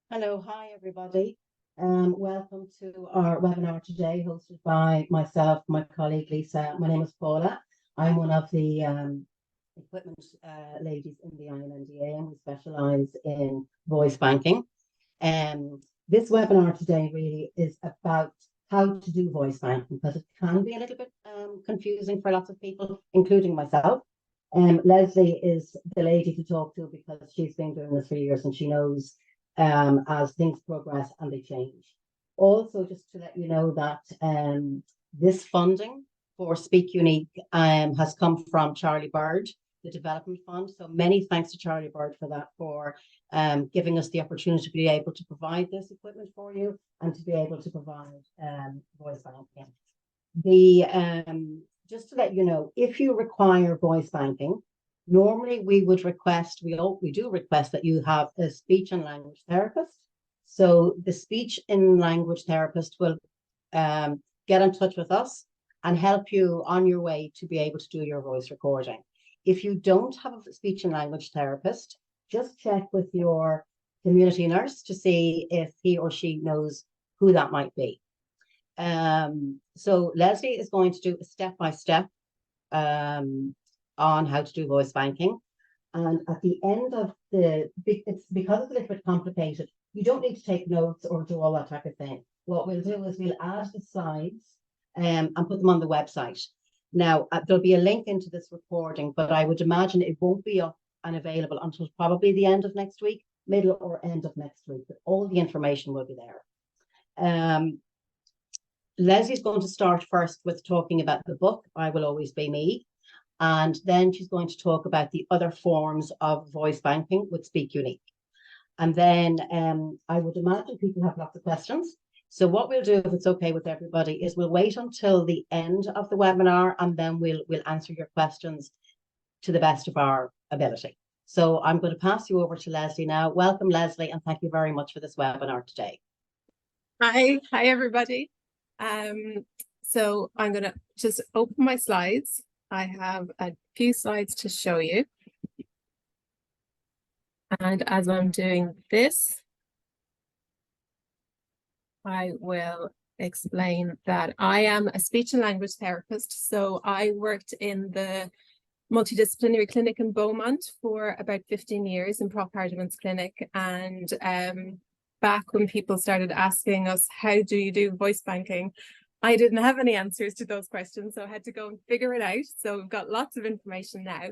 Hello, hi everybody. Welcome to our webinar today, hosted by myself, my colleague Lisa. My name is Paula. I'm one of the equipment ladies in the IMNDA, and we specialise in voice banking. This webinar today really is about how to do voice banking, because it can be a little bit confusing for lots of people, including myself. Lesley is the lady to talk to because she's been doing this for years and she knows as things progress and they change. Also, just to let you know that this funding for Speak Unique has come from Charlie Bird, the Development Fund. So many thanks to Charlie Bird for that, for giving us the opportunity to be able to provide this equipment for you and to be able to provide voice banking. Just to let you know, if you require voice banking, normally we would request, we do request that you have a speech and language therapist. So the speech and language therapist will get in touch with us and help you on your way to be able to do your voice recording. If you don't have a speech and language therapist, just check with your community nurse to see if he or she knows who that might be. So Lesley is going to do a step-by-step on how to do voice banking. And at the end of because it's a little bit complicated, you don't need to take notes or do all that type of thing. What we'll do is we'll add the slides and put them on the website. Now, there'll be a link into this recording, but I would imagine it won't be up and available until probably the end of next week, middle or end of next week, but all the information will be there. Leslie's going to start first with talking about the book, I Will Always Be Me. And then she's going to talk about the other forms of voice banking with Speak Unique. And then I would imagine people have lots of questions. So what we'll do, if it's okay with everybody, is we'll wait until the end of the webinar and then we'll answer your questions to the best of our ability. So I'm going to pass you over to Lesley now. Welcome, Lesley, and thank you very much for this webinar today. Hi everybody. So I'm going to just open my slides. I have a few slides to show you. And as I'm doing this, I will explain that I am a speech and language therapist. So I worked in the multidisciplinary clinic in Beaumont for about 15 years in Prof. Hardiman's clinic. And back when people started asking us, how do you do voice banking? I didn't have any answers to those questions, so I had to go and figure it out. So we've got lots of information now.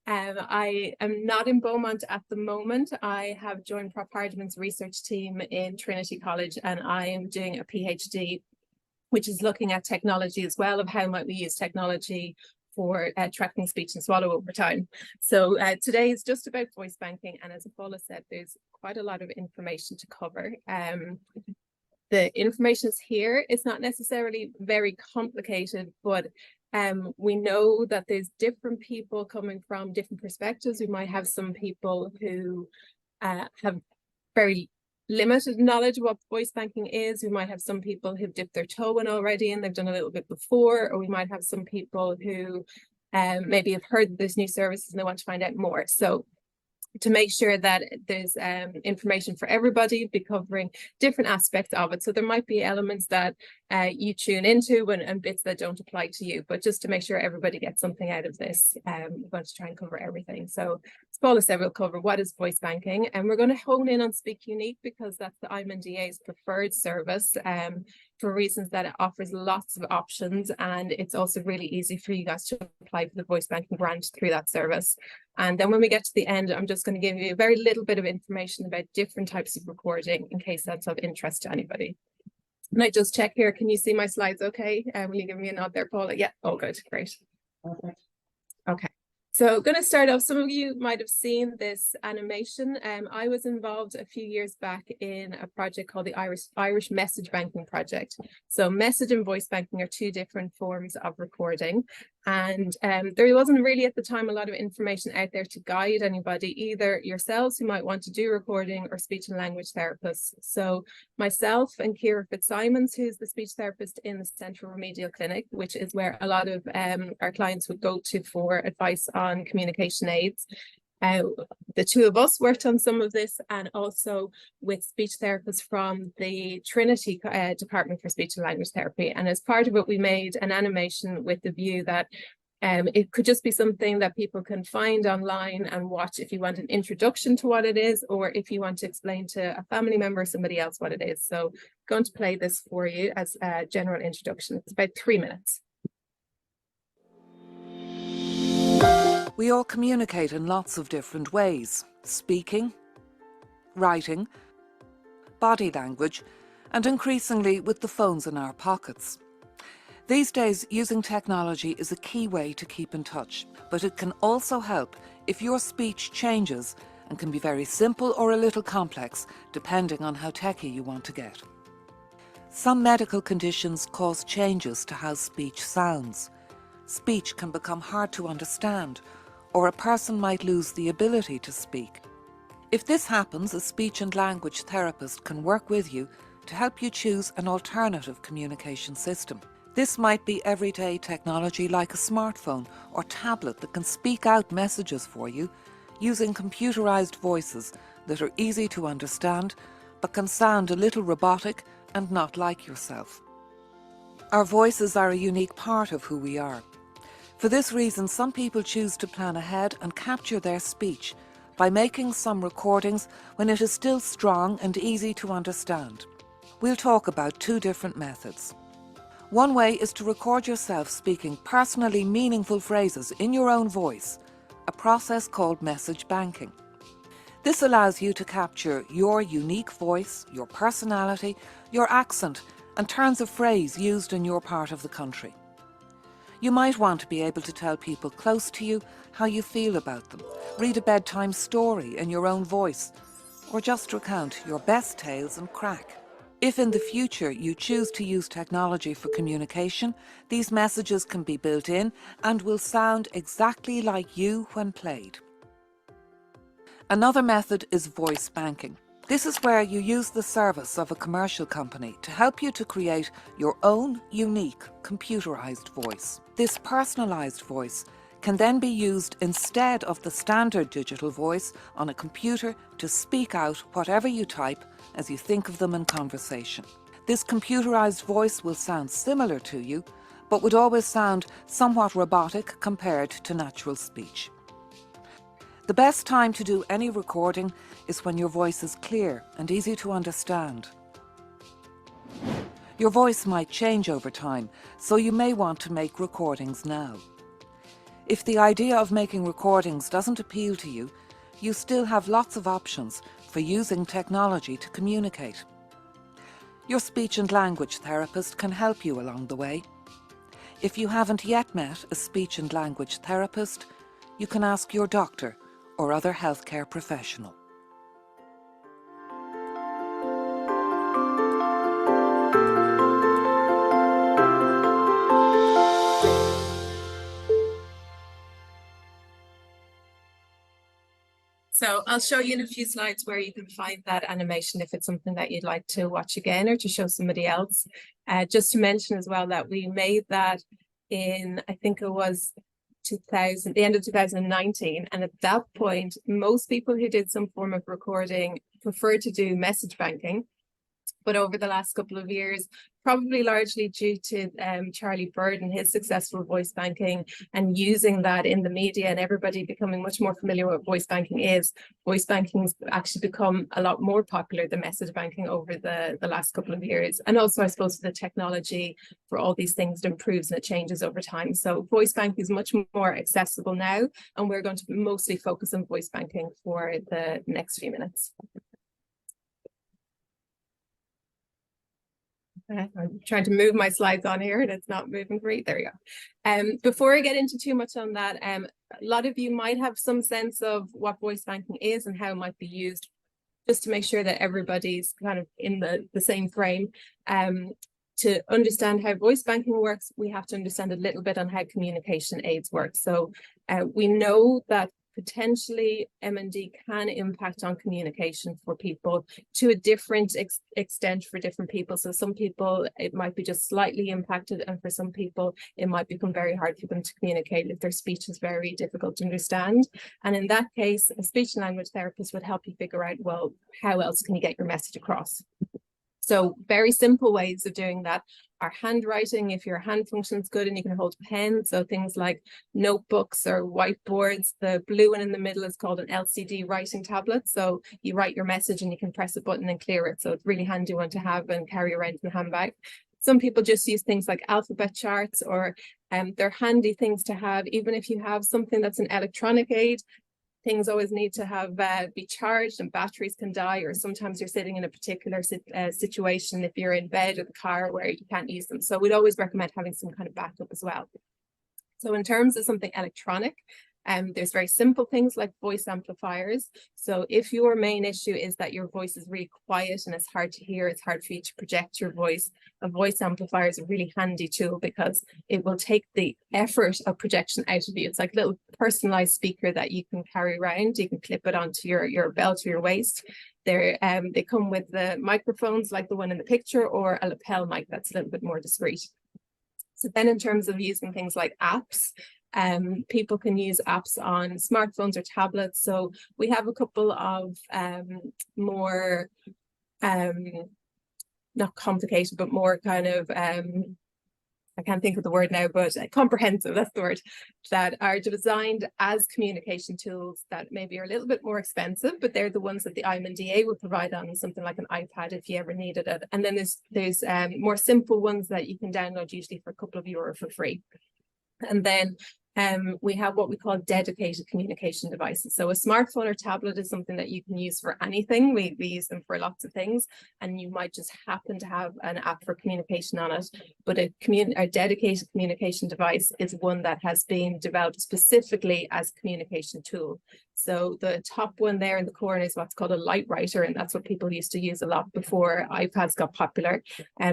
I am not in Beaumont at the moment. I have joined Prof. Hardiman's research team in Trinity College, and I am doing a PhD, which is looking at technology as well, of how might we use technology for tracking speech and swallow over time. So today is just about voice banking, and as Paula said, there's quite a lot of information to cover. The information is here. It's not necessarily very complicated, but we know that there's different people coming from different perspectives. We might have some people who have very limited knowledge of what voice banking is. We might have some people who've dipped their toe in already and they've done a little bit before, or we might have some people who maybe have heard there's new services and they want to find out more. So to make sure that there's information for everybody, be covering different aspects of it. So there might be elements that you tune into and bits that don't apply to you, but just to make sure everybody gets something out of this, we're going to try and cover everything. So as Paula said, we'll cover what is voice banking, and we're going to hone in on Speak Unique because that's the IMNDA's preferred service for reasons that it offers lots of options, and it's also really easy for you guys to apply for the voice banking grant through that service. And then when we get to the end, I'm just going to give you a very little bit of information about different types of recording in case that's of interest to anybody. And I just check here, can you see my slides okay? Will you give me a nod there, Paula? Yeah, all good, great. Perfect. Okay. So going to start off, some of you might have seen this animation. I was involved a few years back in a project called the Irish Message Banking Project. So message and voice banking are two different forms of recording. And there wasn't really at the time a lot of information out there to guide anybody, either yourselves who might want to do recording or speech and language therapists. So myself and Ciara Fitzsimons, who's the speech therapist in the Central Remedial Clinic, which is where a lot of our clients would go to for advice on communication aids. The two of us worked on some of this, and also with speech therapists from the Trinity Department for Speech and Language Therapy. And as part of it, we made an animation with the view that it could just be something that people can find online and watch if you want an introduction to what it is, or if you want to explain to a family member or somebody else what it is. So I'm going to play this for you as a general introduction. It's about 3 minutes. We all communicate in lots of different ways: speaking, writing, body language, and increasingly with the phones in our pockets. These days, using technology is a key way to keep in touch, but it can also help if your speech changes and can be very simple or a little complex, depending on how techy you want to get. Some medical conditions cause changes to how speech sounds. Speech can become hard to understand, or a person might lose the ability to speak. If this happens, a speech and language therapist can work with you to help you choose an alternative communication system. This might be everyday technology like a smartphone or tablet that can speak out messages for you using computerized voices that are easy to understand but can sound a little robotic and not like yourself. Our voices are a unique part of who we are. For this reason, some people choose to plan ahead and capture their speech by making some recordings when it is still strong and easy to understand. We'll talk about 2 different methods. One way is to record yourself speaking personally meaningful phrases in your own voice, a process called message banking. This allows you to capture your unique voice, your personality, your accent, and turns of phrase used in your part of the country. You might want to be able to tell people close to you how you feel about them, read a bedtime story in your own voice, or just recount your best tales and crack. If in the future you choose to use technology for communication, these messages can be built in and will sound exactly like you when played. Another method is voice banking. This is where you use the service of a commercial company to help you to create your own unique computerized voice. This personalized voice can then be used instead of the standard digital voice on a computer to speak out whatever you type as you think of them in conversation. This computerized voice will sound similar to you, but would always sound somewhat robotic compared to natural speech. The best time to do any recording is when your voice is clear and easy to understand. Your voice might change over time, so you may want to make recordings now. If the idea of making recordings doesn't appeal to you, you still have lots of options for using technology to communicate. Your speech and language therapist can help you along the way. If you haven't yet met a speech and language therapist, you can ask your doctor or other healthcare professional. So I'll show you in a few slides where you can find that animation if it's something that you'd like to watch again or to show somebody else. Just to mention as well that we made that in, I think it was the end of 2019. And at that point, most people who did some form of recording preferred to do message banking. But over the last couple of years, probably largely due to Charlie Bird and his successful voice banking and using that in the media and everybody becoming much more familiar with what voice banking is, voice banking's actually become a lot more popular than message banking over the last couple of years. And also, I suppose, the technology for all these things, it improves and it changes over time. So voice banking is much more accessible now, and we're going to mostly focus on voice banking for the next few minutes. I'm trying to move my slides on here and it's not moving great. There we go. Before I get into too much on that, a lot of you might have some sense of what voice banking is and how it might be used, just to make sure that everybody's kind of in the same frame. To understand how voice banking works, we have to understand a little bit on how communication aids work. So we know that potentially MND can impact on communication for people to a different extent for different people. So some people, it might be just slightly impacted, and for some people, it might become very hard for them to communicate if their speech is very difficult to understand. And in that case, a speech and language therapist would help you figure out, well, how else can you get your message across? So very simple ways of doing that are handwriting, if your hand function's good and you can hold a pen. So things like notebooks or whiteboards. The blue one in the middle is called an LCD writing tablet. So you write your message and you can press a button and clear it. So it's a really handy one to have and carry around in the handbag. Some people just use things like alphabet charts, or they're handy things to have, even if you have something that's an electronic aid. Things always need to have be charged, and batteries can die, or sometimes you're sitting in a particular situation if you're in bed or the car where you can't use them. So we'd always recommend having some kind of backup as well. So in terms of something electronic, there's very simple things like voice amplifiers. So if your main issue is that your voice is really quiet and it's hard to hear, it's hard for you to project your voice, a voice amplifier is a really handy tool because it will take the effort of projection out of you. It's like a little personalized speaker that you can carry around. You can clip it onto your belt or your waist. They come with the microphones like the one in the picture, or a lapel mic that's a little bit more discreet. So then in terms of using things like apps, people can use apps on smartphones or tablets. So we have a couple of more, not complicated, but more kind of, I can't think of the word now, but comprehensive, that's the word, that are designed as communication tools that maybe are a little bit more expensive, but they're the ones that the IMNDA will provide on something like an iPad if you ever needed it. And then there's more simple ones that you can download usually for a couple of euro for free. And then we have what we call dedicated communication devices. So a smartphone or tablet is something that you can use for anything. We use them for lots of things, and you might just happen to have an app for communication on it. But a dedicated communication device is one that has been developed specifically as a communication tool. So the top one there in the corner is what's called a light writer, and that's what people used to use a lot before iPads got popular.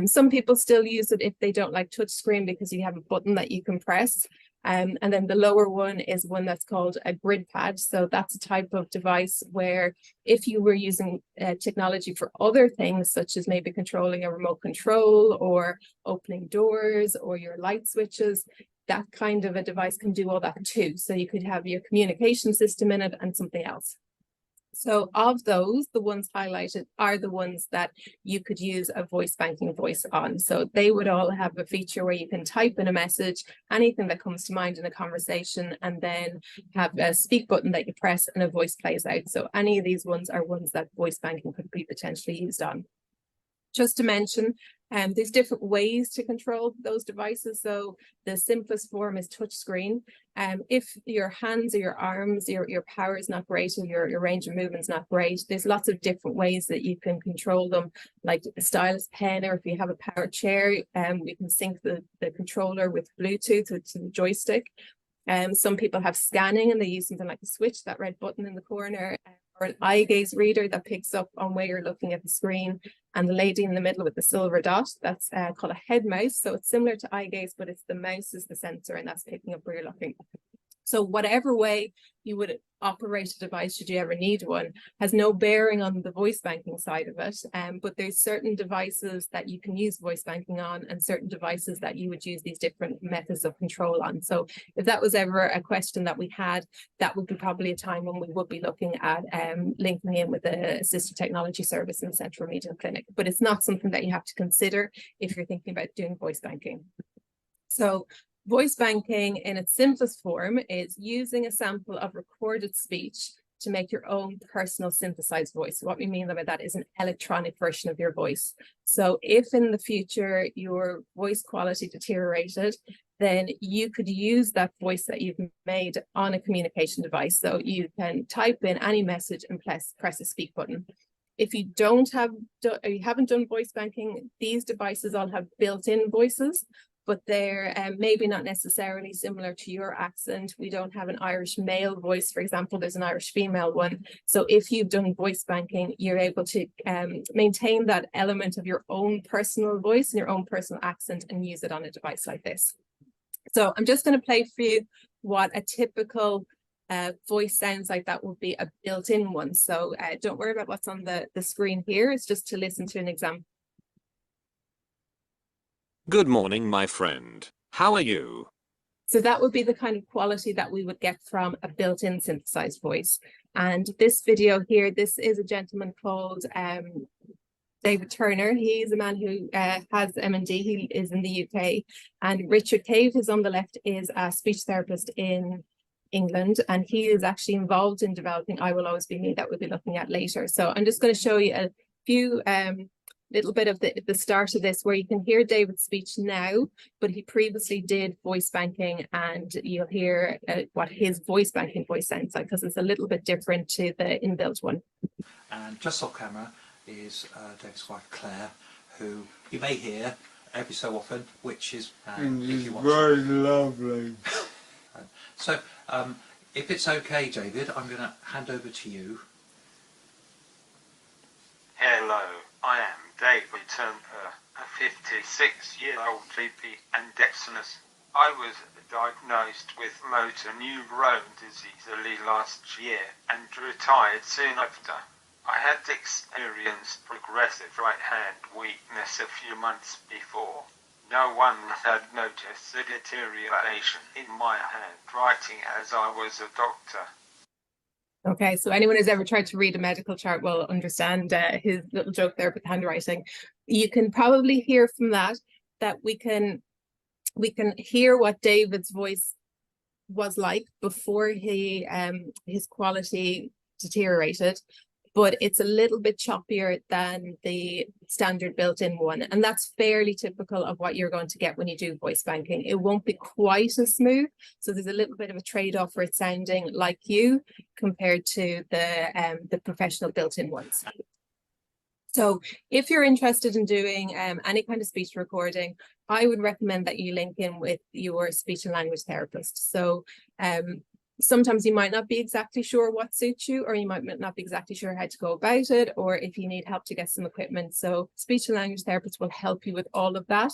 Some people still use it if they don't like touch screen, because you have a button that you can press. And then the lower one is one that's called a grid pad. So that's a type of device where if you were using technology for other things, such as maybe controlling a remote control or opening doors or your light switches, that kind of a device can do all that too. So you could have your communication system in it and something else. So of those, the ones highlighted are the ones that you could use a voice banking voice on. So they would all have a feature where you can type in a message, anything that comes to mind in a conversation, and then have a speak button that you press and a voice plays out. So any of these ones are ones that voice banking could be potentially used on. Just to mention, there's different ways to control those devices. So the simplest form is touch screen. If your hands or your arms, your power is not great, or your range of movement is not great, there's lots of different ways that you can control them, like a stylus pen, or if you have a power chair, you can sync the controller with Bluetooth to the joystick. Some people have scanning and they use something like a switch, that red button in the corner, or an eye gaze reader that picks up on where you're looking at the screen. And the lady in the middle with the silver dot, that's called a head mouse. So it's similar to eye gaze, but it's the mouse is the sensor, and that's picking up where you're looking. So whatever way you would operate a device, should you ever need one, has no bearing on the voice banking side of it. But there's certain devices that you can use voice banking on, and certain devices that you would use these different methods of control on. So if that was ever a question that we had, that would be probably a time when we would be looking at linking in with the assistive technology service in the Central Regional Clinic. But it's not something that you have to consider if you're thinking about doing voice banking. So voice banking in its simplest form is using a sample of recorded speech to make your own personal synthesized voice. What we mean by that is an electronic version of your voice. So if in the future your voice quality deteriorated, then you could use that voice that you've made on a communication device. So you can type in any message and press a speak button. If you haven't done voice banking, these devices all have built-in voices, but they're maybe not necessarily similar to your accent. We don't have an Irish male voice, for example, there's an Irish female one. So if you've done voice banking, you're able to maintain that element of your own personal voice and your own personal accent and use it on a device like this. So I'm just going to play for you what a typical voice sounds like that would be a built-in one. So don't worry about what's on the screen here. It's just to listen to an example. Good morning, my friend. How are you? So that would be the kind of quality that we would get from a built-in synthesized voice. And this video here, this is a gentleman called David Turner. He's a man who has MND. He is in the UK. And Richard Cave, who's on the left, is a speech therapist in England. And he is actually involved in developing I Will Always Be Me that we'll be looking at later. So I'm just going to show you a few little bit of the start of this, where you can hear David's speech now, but he previously did voice banking, and you'll hear what his voice banking voice sounds like, because it's a little bit different to the inbuilt one. And just off camera is David's wife Claire, who you may hear every so often, which is if you want very lovely. So if it's okay, David, I'm going to hand over to you. Hello, I am David Turner, a 56-year-old GP and Dexinus. I was diagnosed with motor neuron disease early last year and retired soon after. I had experienced progressive right hand weakness a few months before. No one had noticed the deterioration in my handwriting, as I was a doctor. Okay, so anyone who's ever tried to read a medical chart will understand his little joke there with handwriting. You can probably hear from that we can hear what David's voice was like before he his quality deteriorated, but it's a little bit choppier than the standard built-in one. And that's fairly typical of what you're going to get when you do voice banking. It won't be quite as smooth. So there's a little bit of a trade-off for it sounding like you compared to the professional built-in ones. So if you're interested in doing any kind of speech recording, I would recommend that you link in with your speech and language therapist. So sometimes you might not be exactly sure what suits you, or you might not be exactly sure how to go about it, or if you need help to get some equipment. So speech and language therapists will help you with all of that.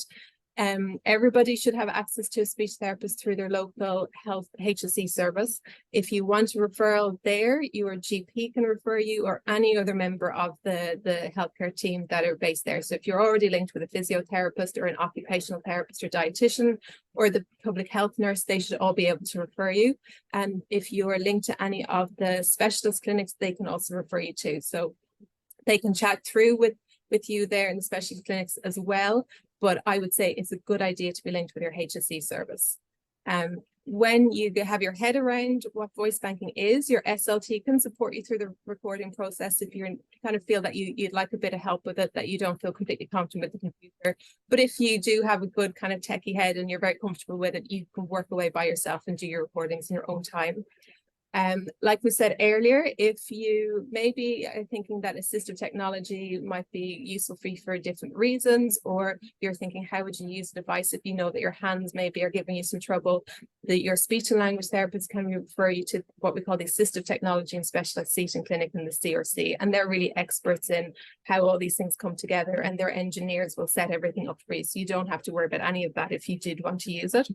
Everybody should have access to a speech therapist through their local health HSE service. If you want a referral there, your GP can refer you, or any other member of the healthcare team that are based there. So if you're already linked with a physiotherapist or an occupational therapist or dietitian or the public health nurse, they should all be able to refer you. And if you are linked to any of the specialist clinics, they can also refer you too. So they can chat through with you there in the specialist clinics as well. But I would say it's a good idea to be linked with your HSE service. When you have your head around what voice banking is, your SLT can support you through the recording process if you kind of feel that you'd like a bit of help with it, that you don't feel completely confident with the computer. But if you do have a good kind of techie head and you're very comfortable with it, you can work away by yourself and do your recordings in your own time. Like we said earlier, if you maybe are thinking that assistive technology might be useful for you for different reasons, or you're thinking, how would you use the device if you know that your hands maybe are giving you some trouble, your speech and language therapist can refer you to what we call the assistive technology and specialist seating clinic in the CRC. And they're really experts in how all these things come together, and their engineers will set everything up for you. So you don't have to worry about any of that if you did want to use it.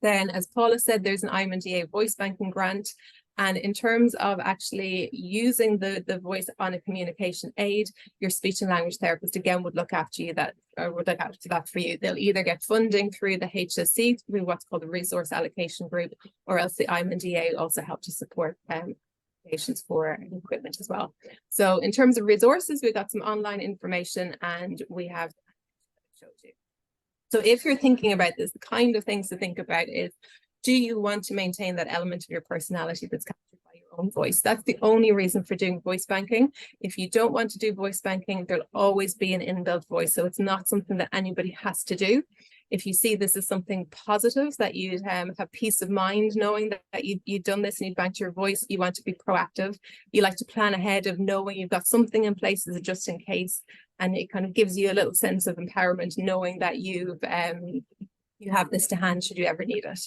Then, as Paula said, there's an IMNDA voice banking grant. And in terms of actually using the voice on a communication aid, your speech and language therapist, again, would look after you would look after that for you. They'll either get funding through the HSE, through what's called the Resource Allocation Group, or else the IMNDA also help to support patients for equipment as well. So in terms of resources, we've got some online information, and we have showed you. So if you're thinking about this, the kind of things to think about is, do you want to maintain that element of your personality that's captured by your own voice? That's the only reason for doing voice banking. If you don't want to do voice banking, there'll always be an inbuilt voice. So it's not something that anybody has to do. If you see this as something positive, that you'd have peace of mind knowing that you've done this and you've banked your voice, you want to be proactive. You like to plan ahead of knowing you've got something in place as a just in case. And it kind of gives you a little sense of empowerment knowing that you have this to hand should you ever need it.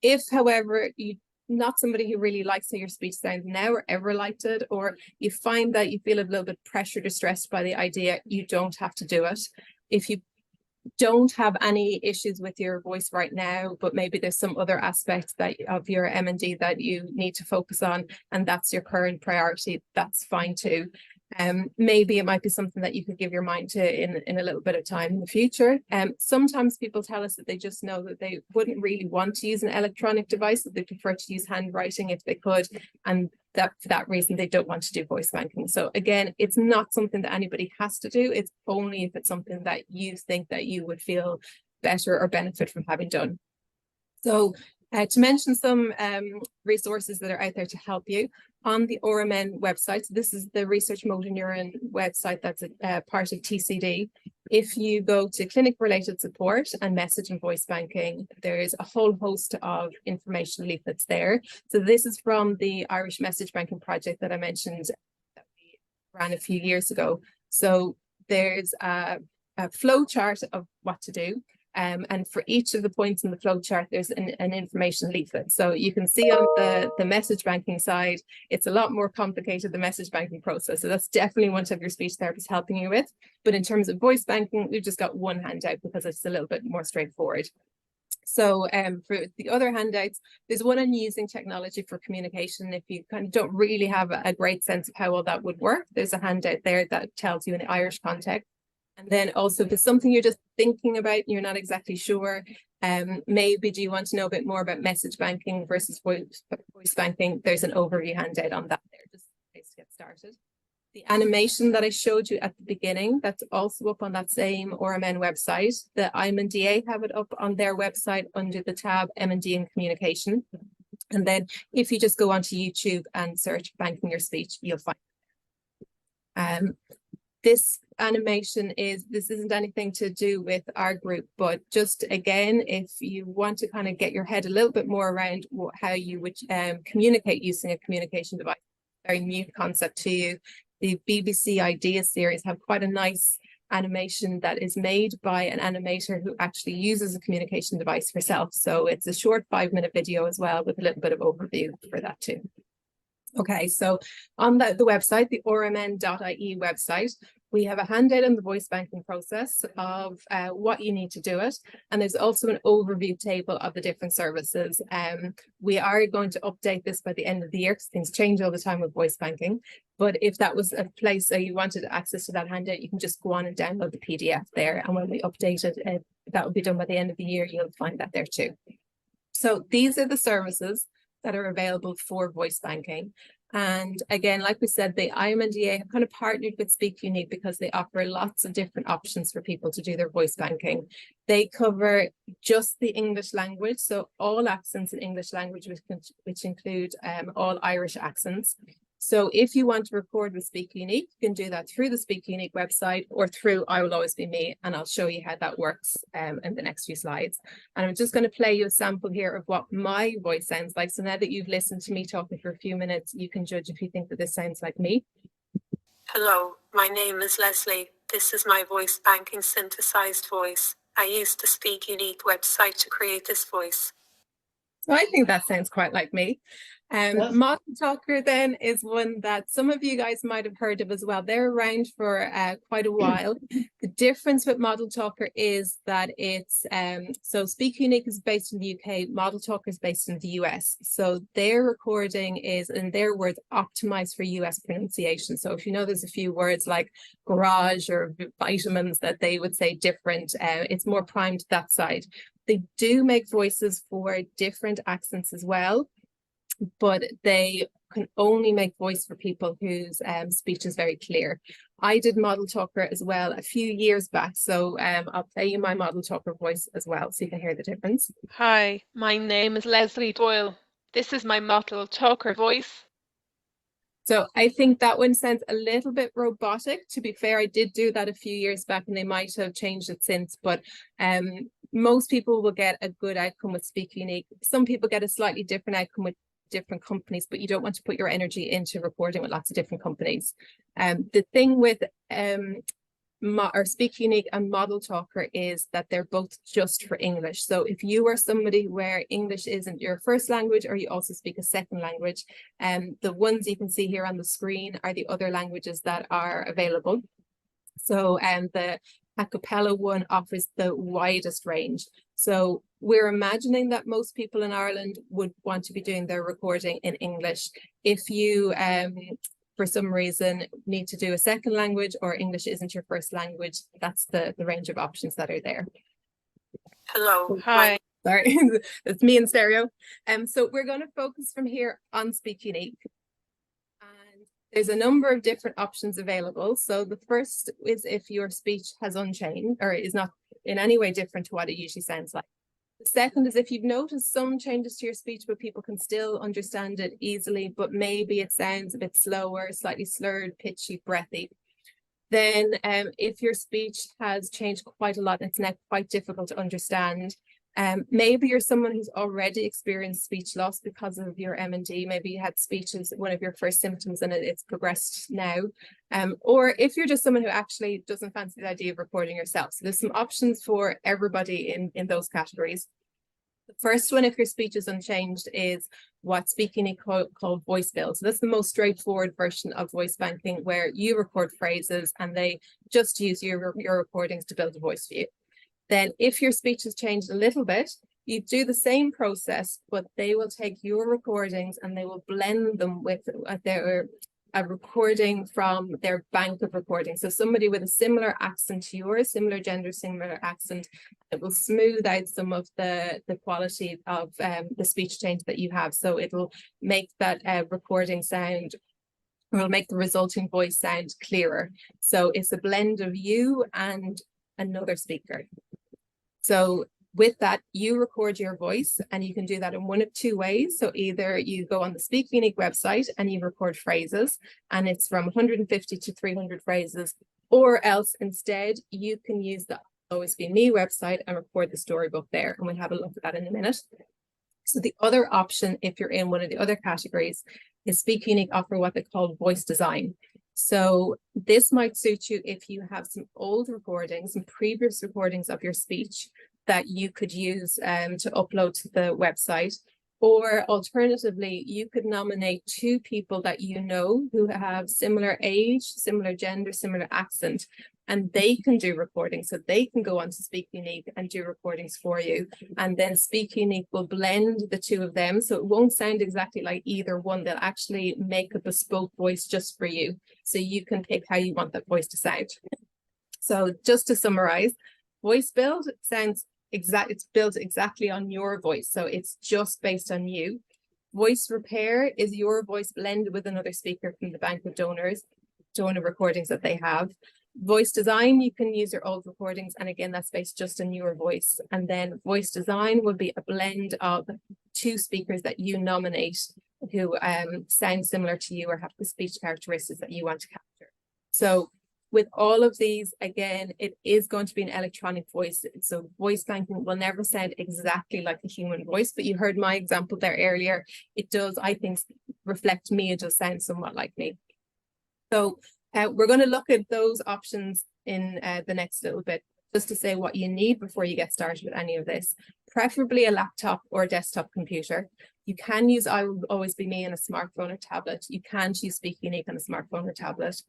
If, however, you're not somebody who really likes how your speech sounds now or ever liked it, or you find that you feel a little bit pressured or stressed by the idea, you don't have to do it. If you don't have any issues with your voice right now, but maybe there's some other aspects that of your MND that you need to focus on, and that's your current priority, that's fine too. Maybe it might be something that you could give your mind to in a little bit of time in the future. Sometimes people tell us that they just know that they wouldn't really want to use an electronic device, that they prefer to use handwriting if they could, and that for that reason they don't want to do voice banking. So again, it's not something that anybody has to do. It's only if it's something that you think that you would feel better or benefit from having done. So to mention some resources that are out there to help you on the RMN website. So this is the Research Motor Neuron website that's a part of TCD. If you go to clinic related support and message and voice banking, there's a whole host of information leaflets there. So this is from the Irish Message Banking Project that I mentioned that we ran a few years ago. So there's a flow chart of what to do. And for each of the points in the flow chart, there's an information leaflet. So you can see on the message banking side, it's a lot more complicated, the message banking process. So that's definitely one to have your speech therapist helping you with. But in terms of voice banking, we've just got one handout because it's a little bit more straightforward. So for the other handouts, there's one on using technology for communication. If you kind of don't really have a great sense of how all that would work, there's a handout there that tells you in the Irish context. And then also if it's something you're just thinking about and you're not exactly sure, maybe do you want to know a bit more about message banking versus voice banking? There's an overview handout on that there, just in case to get started. The animation that I showed you at the beginning, that's also up on that same RMN website. The IMNDA have it up on their website under the tab MND and Communication. And then if you just go onto YouTube and search Banking Your Speech, you'll find it. This animation this isn't anything to do with our group, but just again, if you want to kind of get your head a little bit more around how you would communicate using a communication device, very new concept to you. The BBC Idea series have quite a nice animation that is made by an animator who actually uses a communication device herself. So it's a short 5-minute video as well with a little bit of overview for that too. Okay, so on the website, the rmn.ie website, we have a handout on the voice banking process of what you need to do it. And there's also an overview table of the different services. We are going to update this by the end of the year because things change all the time with voice banking. But if that was a place that you wanted access to that handout, you can just go on and download the PDF there. And when we update it, that will be done by the end of the year. You'll find that there too. So these are the services that are available for voice banking. And again, like we said, the IMNDA have kind of partnered with Speak Unique because they offer lots of different options for people to do their voice banking. They cover just the English language, so all accents in English language, which include all Irish accents. So if you want to record with Speak Unique, you can do that through the Speak Unique website or through I Will Always Be Me, and I'll show you how that works in the next few slides. And I'm just going to play you a sample here of what my voice sounds like. So now that you've listened to me talking for a few minutes, you can judge if you think that this sounds like me. Hello, my name is Lesley. This is my voice banking synthesized voice. I used the Speak Unique website to create this voice. So I think that sounds quite like me. Model Talker then is one that some of you guys might have heard of as well. They're around for quite a while. The difference with Model Talker is that it's, so Speak Unique is based in the UK, Model Talker is based in the US. So their recording is, in their words, optimized for US pronunciation. So if you know there's a few words like garage or vitamins that they would say different, it's more primed that side. They do make voices for different accents as well, but they can only make voice for people whose speech is very clear. I did Model Talker as well a few years back, so I'll play you my Model Talker voice as well so you can hear the difference. Hi, my name is Lesley Doyle. This is my Model Talker voice. So I think that one sounds a little bit robotic. To be fair, I did do that a few years back and they might have changed it since, but most people will get a good outcome with Speak Unique. Some people get a slightly different outcome with different companies, but you don't want to put your energy into recording with lots of different companies. The thing with Speak Unique and Model Talker is that they're both just for English. So if you are somebody where English isn't your first language or you also speak a second language, the ones you can see here on the screen are the other languages that are available. So the a cappella one offers the widest range. So we're imagining that most people in Ireland would want to be doing their recording in English. If you, for some reason, need to do a second language or English isn't your first language, that's the range of options that are there. Hello. Hi. Sorry, it's me in stereo. So we're going to focus from here on Speak Unique. And there's a number of different options available. So the first is if your speech has unchanged or is not in any way different to what it usually sounds like. The second is if you've noticed some changes to your speech, but people can still understand it easily, but maybe it sounds a bit slower, slightly slurred, pitchy, breathy. Then if your speech has changed quite a lot, and it's now quite difficult to understand, maybe you're someone who's already experienced speech loss because of your MND. Maybe you had speech as one of your first symptoms and it's progressed now. Or if you're just someone who actually doesn't fancy the idea of recording yourself. So there's some options for everybody in those categories. The first one, if your speech is unchanged, is what Speak Unique called voice build. So that's the most straightforward version of voice banking, where you record phrases and they just use your recordings to build a voice for you. Then if your speech has changed a little bit, you do the same process, but they will take your recordings and they will blend them with a recording from their bank of recordings. So somebody with a similar accent to yours, similar gender, similar accent, it will smooth out some of the quality of the speech change that you have. So it'll make that recording sound, or it'll make the resulting voice sound clearer. So it's a blend of you and another speaker. So with that, you record your voice, and you can do that in one of two ways. So either you go on the Speak Unique website and you record phrases, and it's from 150 to 300 phrases, or else instead you can use the Always Be Me website and record the storybook there, and we'll have a look at that in a minute. So the other option, if you're in one of the other categories, is Speak Unique offer what they call voice design. So this might suit you if you have some old recordings and previous recordings of your speech that you could use to upload to the website. Or alternatively, you could nominate two people that you know who have similar age, similar gender, similar accent, and they can do recordings. So they can go on to Speak Unique and do recordings for you. And then Speak Unique will blend the two of them. So it won't sound exactly like either one. They'll actually make a bespoke voice just for you. So you can pick how you want that voice to sound. So just to summarize, voice build sounds it's built exactly on your voice. So it's just based on you. Voice repair is your voice blended with another speaker from the bank of donor recordings that they have. Voice design, you can use your old recordings, and again, that's based just on your voice. And then voice design will be a blend of two speakers that you nominate who sound similar to you or have the speech characteristics that you want to capture. So with all of these, again, it is going to be an electronic voice. So voice banking will never sound exactly like a human voice, but you heard my example there earlier. It does, I think, reflect me. It does sound somewhat like me. So we're going to look at those options in the next little bit, just to say what you need before you get started with any of this. Preferably a laptop or a desktop computer. You can use I Will Always Be Me on a smartphone or tablet. You can choose Speak Unique on a smartphone or tablet.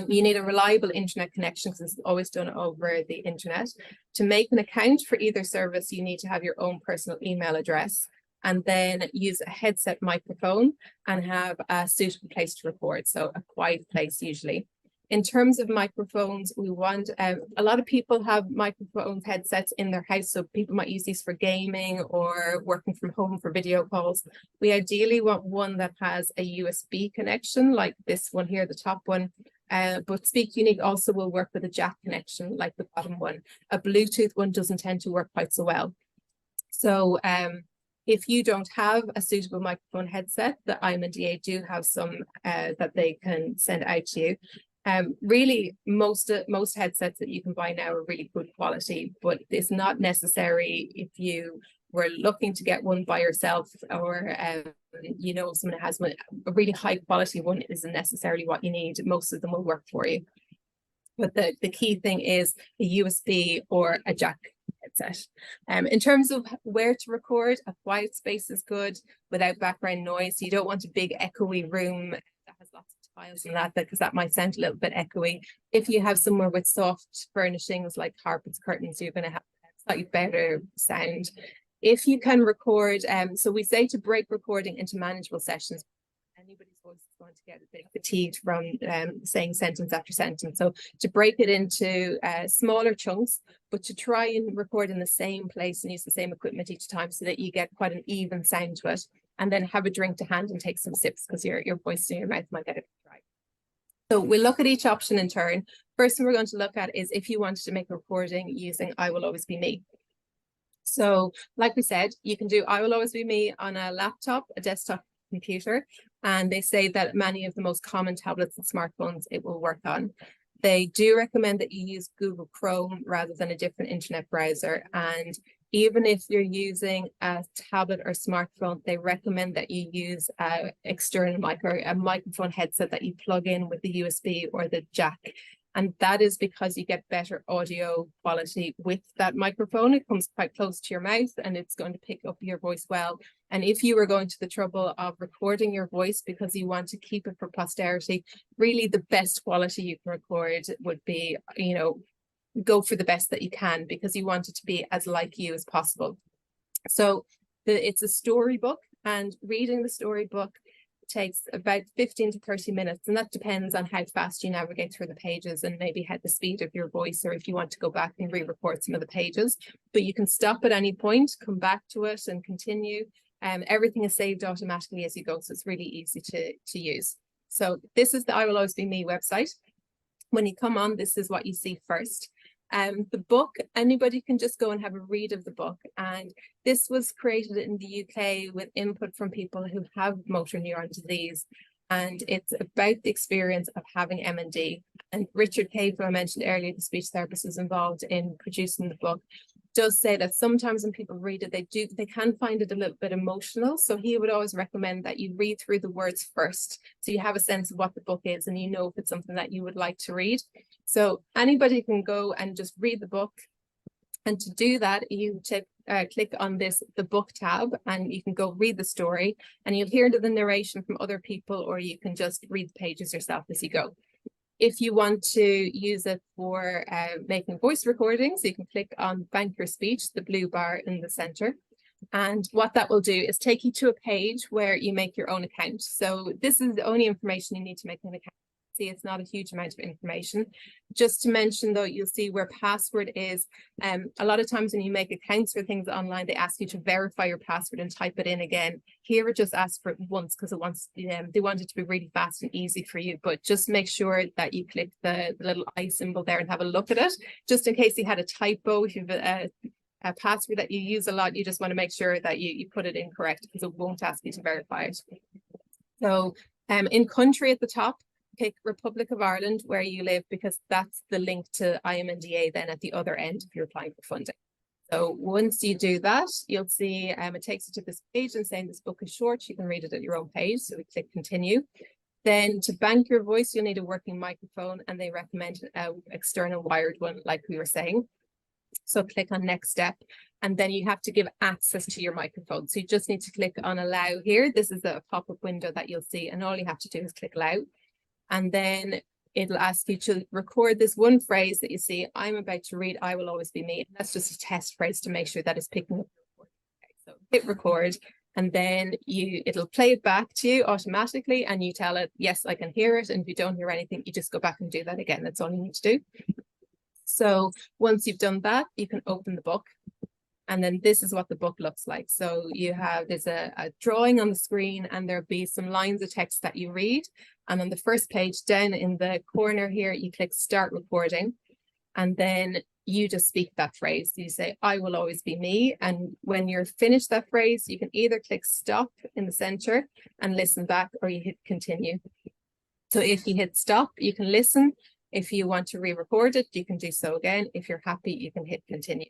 You need a reliable internet connection, because it's always done over the internet. To make an account for either service, you need to have your own personal email address, and then use a headset microphone and have a suitable place to record, so a quiet place usually. In terms of microphones, we want, a lot of people have microphone headsets in their house, so people might use these for gaming or working from home for video calls. We ideally want one that has a USB connection, like this one here, the top one. But Speak Unique also will work with a jack connection, like the bottom one. A Bluetooth one doesn't tend to work quite so well. So if you don't have a suitable microphone headset, the IMNDA do have some that they can send out to you. Really, most headsets that you can buy now are really good quality, but it's not necessary if you were looking to get one by yourself, or you know, if someone has one. A really high quality one isn't necessarily what you need. Most of them will work for you. But the key thing is a USB or a jack headset. In terms of where to record, a quiet space is good without background noise. You don't want a big echoey room that has lots of tiles and that, because that might sound a little bit echoey. If you have somewhere with soft furnishings like carpets, curtains, you're going to have slightly better sound. If you can record, so we say to break recording into manageable sessions. Anybody's voice is going to get a bit fatigued from saying sentence after sentence. So to break it into smaller chunks, but to try and record in the same place and use the same equipment each time so that you get quite an even sound to it. And then have a drink to hand and take some sips because your voice in your mouth might get a bit dry. So we'll look at each option in turn. First thing we're going to look at is if you wanted to make a recording using I Will Always Be Me. So like we said, you can do I Will Always Be Me on a laptop, a desktop computer, and they say that many of the most common tablets and smartphones it will work on. They do recommend that you use Google Chrome rather than a different internet browser. And even if you're using a tablet or smartphone, they recommend that you use an external mic or a microphone headset that you plug in with the USB or the jack. And that is because you get better audio quality with that microphone. It comes quite close to your mouth and it's going to pick up your voice well. And if you were going to the trouble of recording your voice because you want to keep it for posterity, really the best quality you can record would be, you know, go for the best that you can because you want it to be as like you as possible. So it's a storybook, and reading the storybook takes about 15 to 30 minutes, and that depends on how fast you navigate through the pages and maybe at the speed of your voice, or if you want to go back and re-record some of the pages. But you can stop at any point, come back to it and continue. Everything is saved automatically as you go, so it's really easy to use. So this is the I Will Always Be Me website. When you come on, this is what you see first. The book, anybody can just go and have a read of the book, and this was created in the UK with input from people who have motor neuron disease, and it's about the experience of having MND. And Richard Cave, who I mentioned earlier, the speech therapist, was involved in producing the book, does say that sometimes when people read it, they can find it a little bit emotional. So he would always recommend that you read through the words first, so you have a sense of what the book is and you know if it's something that you would like to read. So anybody can go and just read the book. And to do that, you click on the book tab, and you can go read the story, and you'll hear the narration from other people, or you can just read the pages yourself as you go. If you want to use it for making voice recordings, you can click on Bank Your Speech, the blue bar in the center. And what that will do is take you to a page where you make your own account. So this is the only information you need to make an account. See, it's not a huge amount of information. Just to mention though, you'll see where password is. A lot of times when you make accounts for things online, they ask you to verify your password and type it in again. Here it just asks for it once because they want it to be really fast and easy for you. But just make sure that you click the little eye symbol there and have a look at it, just in case you had a typo. If you have a password that you use a lot, you just want to make sure that you put it in correct, because it won't ask you to verify it. So in country at the top, pick Republic of Ireland where you live, because that's the link to IMNDA then at the other end if you're applying for funding. So once you do that, you'll see it takes you to this page and saying this book is short. You can read it at your own page. So we click continue. Then to bank your voice, you'll need a working microphone, and they recommend an external wired one, like we were saying. So click on next step, and then you have to give access to your microphone. So you just need to click on allow here. This is a pop-up window that you'll see, and all you have to do is click allow. And then it'll ask you to record this one phrase that you see, I'm about to read, I will always be me. That's just a test phrase to make sure that it's picking up. Okay, so hit record, and then it'll play it back to you automatically, and you tell it, yes, I can hear it. And if you don't hear anything, you just go back and do that again. That's all you need to do. So once you've done that, you can open the book. And then this is what the book looks like. So there's a drawing on the screen, and there'll be some lines of text that you read. And on the first page down in the corner here, you click start recording, and then you just speak that phrase. You say, I will always be me. And when you're finished that phrase, you can either click stop in the center and listen back, or you hit continue. So if you hit stop, you can listen. If you want to re-record it, you can do so again. If you're happy, you can hit continue.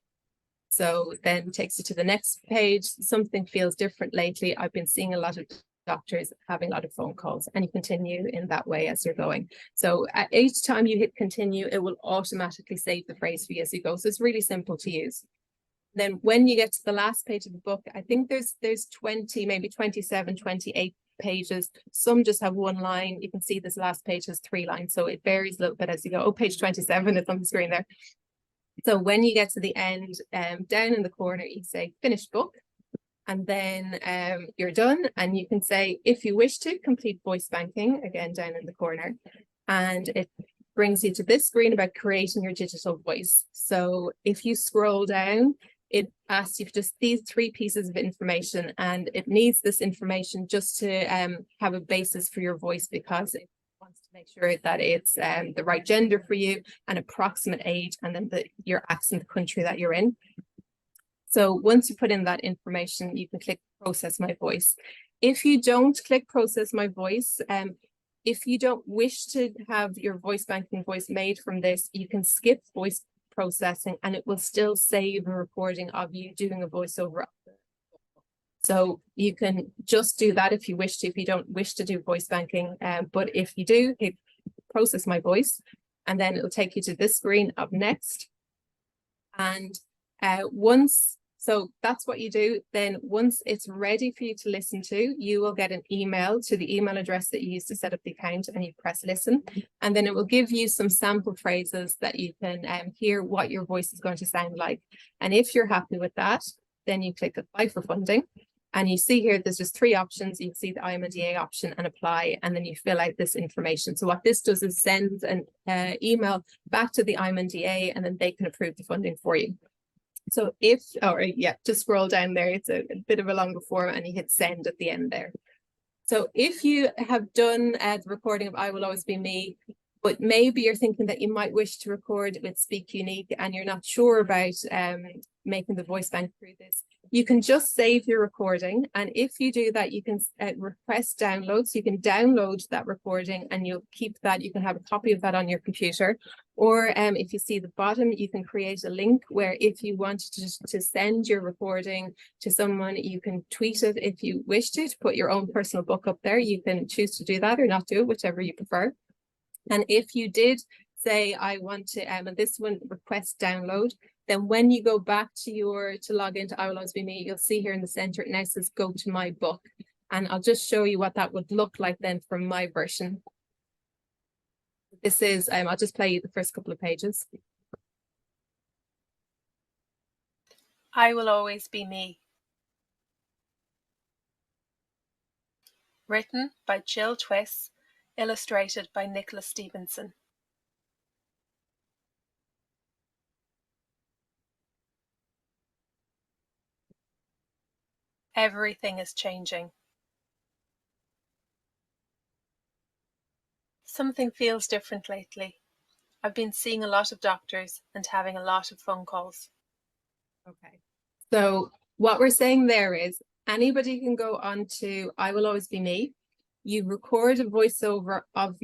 So then it takes you to the next page. Something feels different lately. I've been seeing a lot of doctors having a lot of phone calls, and you continue in that way as you're going. So at each time you hit continue, it will automatically save the phrase for you as you go. So it's really simple to use. Then when you get to the last page of the book, I think there's 20, maybe 27, 28 pages. Some just have one line. You can see this last page has 3 lines, so it varies a little bit as you go. Oh, page 27 is on the screen there. So when you get to the end, down in the corner, you say finish book, and then you're done. And you can say, if you wish to, complete voice banking, again, down in the corner. And it brings you to this screen about creating your digital voice. So if you scroll down, it asks you for just these 3 pieces of information, and it needs this information just to have a basis for your voice, because it wants to make sure that it's the right gender for you, an approximate age, and then your accent, the country that you're in. So once you put in that information, you can click process my voice. If you don't click process my voice, if you don't wish to have your voice banking voice made from this, you can skip voice processing and it will still save a recording of you doing a voiceover. So you can just do that if you wish to, if you don't wish to do voice banking. But if you do, hit process my voice, and then it'll take you to this screen up next. And so that's what you do. Then once it's ready for you to listen to, you will get an email to the email address that you used to set up the account, and you press listen. And then it will give you some sample phrases that you can hear what your voice is going to sound like. And if you're happy with that, then you click apply for funding. And you see here, there's just 3 options. You can see the IMNDA option and apply, and then you fill out this information. So what this does is send an email back to the IMNDA, and then they can approve the funding for you. So just scroll down there. It's a bit of a longer form, and you hit send at the end there. So if you have done the recording of I Will Always Be Me, but maybe you're thinking that you might wish to record with Speak Unique and you're not sure about making the voice bank through this, you can just save your recording. And if you do that, you can request download. So you can download that recording and you'll keep that. You can have a copy of that on your computer. Or if you see the bottom, you can create a link where if you want to send your recording to someone, you can tweet it if you wish to put your own personal book up there. You can choose to do that or not do it, whichever you prefer. And if you did say, I want to, and this one, request download, then when you go back to log into I Will Always Be Me, you'll see here in the center, it now says go to my book. And I'll just show you what that would look like then from my version. This is, I'll just play you the first couple of pages. I Will Always Be Me. Written by Jill Twiss, illustrated by Nicholas Stevenson. Everything is changing. Something feels different lately. I've been seeing a lot of doctors and having a lot of phone calls. Okay. So what we're saying there is anybody can go on to I Will Always Be Me. You record a voiceover of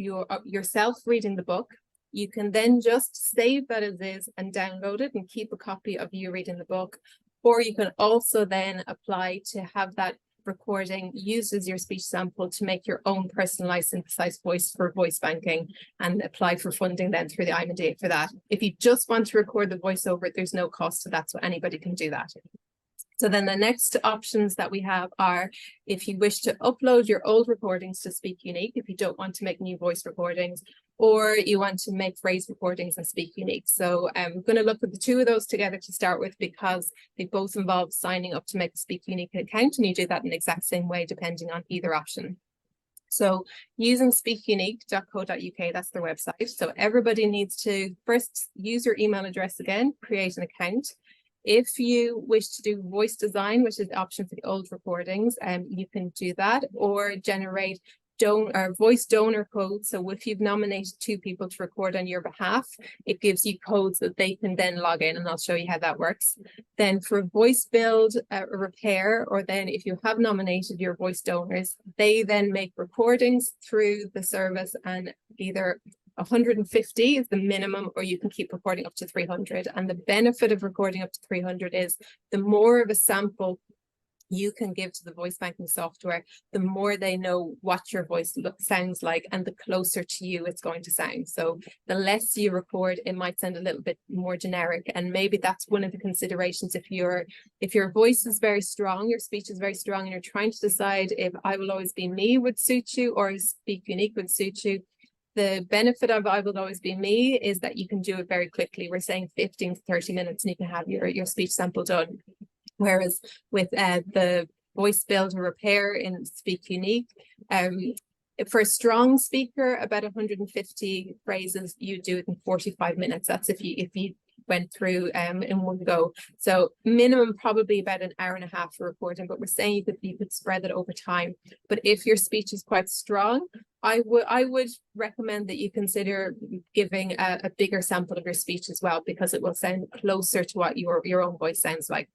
yourself reading the book. You can then just save that as is and download it and keep a copy of you reading the book. Or you can also then apply to have that recording used as your speech sample to make your own personalized synthesized voice for voice banking and apply for funding then through the IMND for that. If you just want to record the voiceover, there's no cost to that, so anybody can do that. So then the next options that we have are if you wish to upload your old recordings to Speak Unique, if you don't want to make new voice recordings, or you want to make phrase recordings and Speak Unique. So I'm going to look at the 2 of those together to start with, because they both involve signing up to make a Speak Unique account, and you do that in the exact same way depending on either option. So using speakunique.co.uk, that's their website. So everybody needs to first use your email address again, create an account. If you wish to do voice design, which is the option for the old recordings, you can do that, or generate voice donor codes. So if you've nominated 2 people to record on your behalf, it gives you codes that they can then log in, and I'll show you how that works. Then for voice build, repair, or then if you have nominated your voice donors, they then make recordings through the service, and either 150 is the minimum, or you can keep recording up to 300. And the benefit of recording up to 300 is the more of a sample you can give to the voice banking software, the more they know what your voice sounds like and the closer to you it's going to sound. So the less you record, it might sound a little bit more generic. And maybe that's one of the considerations if your voice is very strong, your speech is very strong, and you're trying to decide if I Will Always Be Me would suit you or Speak Unique would suit you. The benefit of I Will Always Be Me is that you can do it very quickly. We're saying 15 to 30 minutes and you can have your speech sample done. Whereas with the voice build and repair in Speak Unique, for a strong speaker, about 150 phrases, you do it in 45 minutes. That's if you went through in one go. So minimum probably about an hour and a half for recording, but we're saying you could spread that over time. But if your speech is quite strong, I would recommend that you consider giving a bigger sample of your speech as well, because it will sound closer to what your own voice sounds like.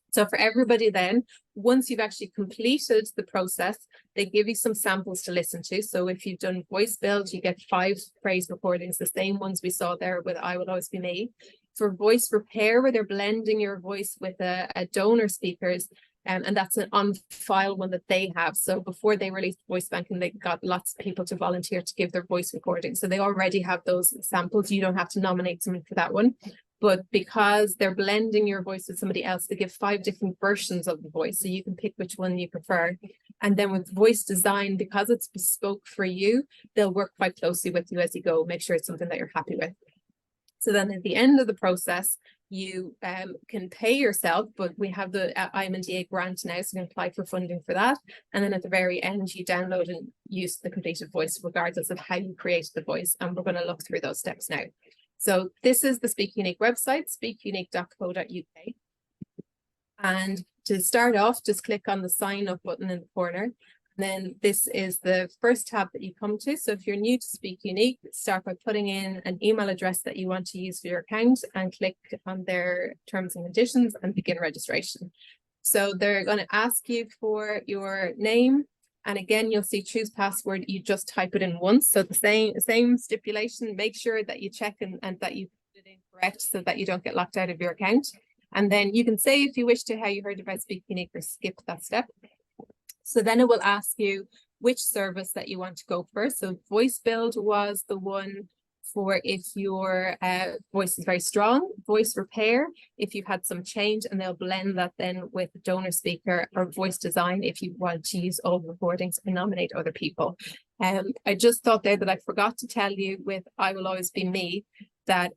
So for everybody then, once you've actually completed the process, they give you some samples to listen to. So if you've done voice build, you get 5 phrase recordings, the same ones we saw there with I Will Always Be Me. For voice repair, where they're blending your voice with a donor speakers, and that's an on-file one that they have. So before they released voice banking, they got lots of people to volunteer to give their voice recordings. So they already have those samples. You don't have to nominate someone for that one. But because they're blending your voice with somebody else, they give 5 different versions of the voice. So you can pick which one you prefer. And then with voice design, because it's bespoke for you, they'll work quite closely with you as you go, make sure it's something that you're happy with. So then at the end of the process, you can pay yourself, but we have the IMNDA grant now, so you can apply for funding for that. And then at the very end, you download and use the completed voice, regardless of how you created the voice. And we're going to look through those steps now. So this is the Speak Unique website, speakunique.co.uk. And to start off, just click on the sign up button in the corner. Then this is the first tab that you come to. So if you're new to Speak Unique, start by putting in an email address that you want to use for your account and click on their terms and conditions and begin registration. So they're going to ask you for your name. And again, you'll see choose password. You just type it in once. So the same stipulation, make sure that you check and that you put it in correct so that you don't get locked out of your account. And then you can say if you wish to how you heard about Speak Unique or skip that step. So then it will ask you which service that you want to go for. So voice build was the one for if your voice is very strong, voice repair, if you've had some change, and they'll blend that then with donor speaker, or voice design if you want to use all the recordings and nominate other people. I just thought there that I forgot to tell you with I Will Always Be Me, that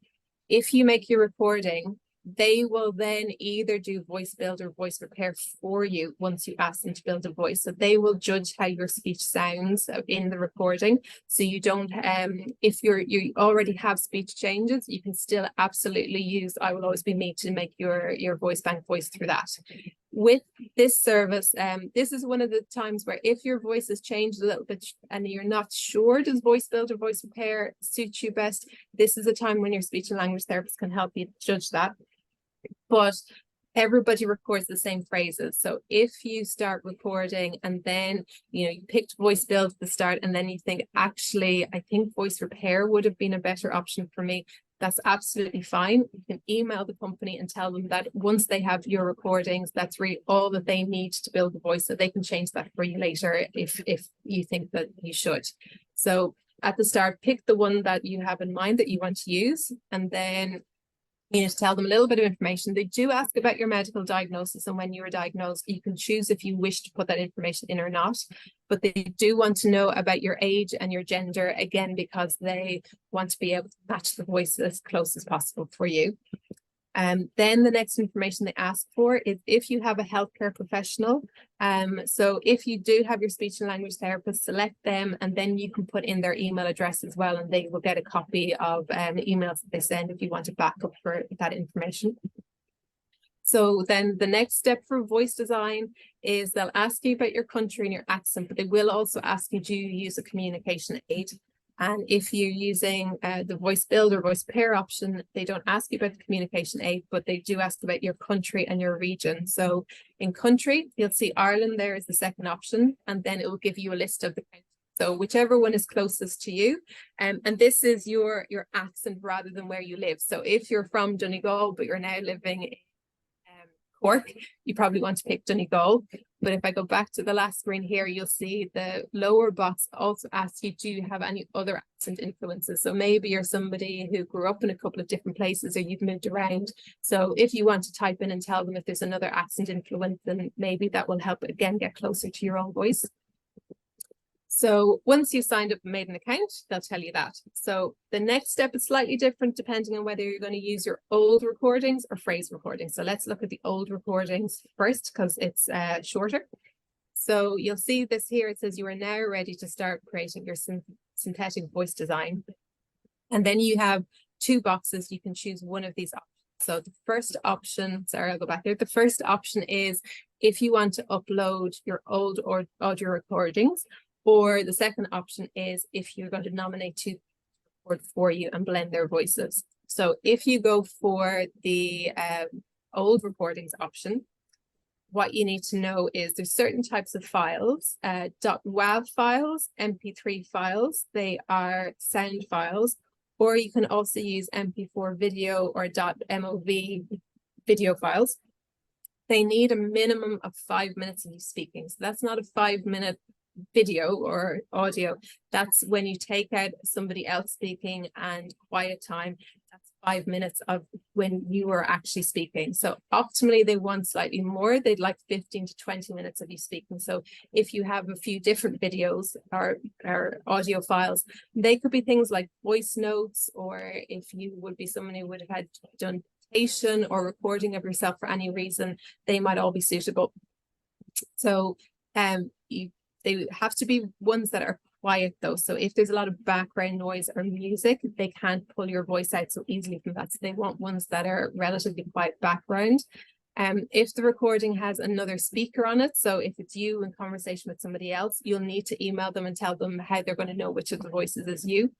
if you make your recording, they will then either do voice build or voice repair for you once you ask them to build a voice. So they will judge how your speech sounds in the recording. So you don't, if you already have speech changes, you can still absolutely use I Will Always Be Me to make your voice bank voice through that. With this service, this is one of the times where if your voice has changed a little bit and you're not sure does voice build or voice repair suit you best, this is a time when your speech and language therapist can help you judge that. But everybody records the same phrases. So if you start recording and then, you picked voice build at the start and then you think, actually, I think voice repair would have been a better option for me, that's absolutely fine. You can email the company and tell them that once they have your recordings, that's really all that they need to build the voice, so they can change that for you later if you think that you should. So at the start, pick the one that you have in mind that you want to use, and then you need to tell them a little bit of information. They do ask about your medical diagnosis and when you were diagnosed. You can choose if you wish to put that information in or not, but they do want to know about your age and your gender, again, because they want to be able to match the voice as close as possible for you. Then the next information they ask for is if you have a healthcare professional. So if you do have your speech and language therapist, select them, and then you can put in their email address as well, and they will get a copy of emails that they send if you want to back up for that information. So then the next step for voice design is they'll ask you about your country and your accent, but they will also ask you, do you use a communication aid? And if you're using the voice build or voice pair option, they don't ask you about the communication aid, but they do ask about your country and your region. So in country, you'll see Ireland there is the second option, and then it will give you a list of the countries. So whichever one is closest to you, and this is your accent rather than where you live. So if you're from Donegal, but you're now living in Cork, you probably want to pick Donegal. But if I go back to the last screen here, you'll see the lower box also asks you, do you have any other accent influences? So maybe you're somebody who grew up in a couple of different places or you've moved around. So if you want to type in and tell them if there's another accent influence, then maybe that will help again get closer to your own voice. So once you've signed up and made an account, they'll tell you that. So the next step is slightly different depending on whether you're going to use your old recordings or phrase recordings. So let's look at the old recordings first because it's shorter. So you'll see this here. It says you are now ready to start creating your synthetic voice design. And then you have two boxes. You can choose one of these options. So the first option, sorry, I'll go back there. The first option is if you want to upload your old or audio recordings. Or the second option is if you're going to nominate two people for you and blend their voices. So if you go for the old recordings option, what you need to know is there's certain types of files, .wav files, MP3 files, they are sound files, or you can also use MP4 video or .mov video files. They need a minimum of 5 minutes of you speaking. So that's not a 5-minute video or audio. That's when you take out somebody else speaking and quiet time. That's 5 minutes of when you are actually speaking. So optimally they want slightly more. They'd like 15 to 20 minutes of you speaking. So if you have a few different videos or audio files, they could be things like voice notes, or if you would be someone who would have had done dictation or recording of yourself for any reason, they might all be suitable. So they have to be ones that are quiet though. So if there's a lot of background noise or music, they can't pull your voice out so easily from that. So they want ones that are relatively quiet background. If the recording has another speaker on it, so if it's you in conversation with somebody else, you'll need to email them and tell them how they're going to know which of the voices is you.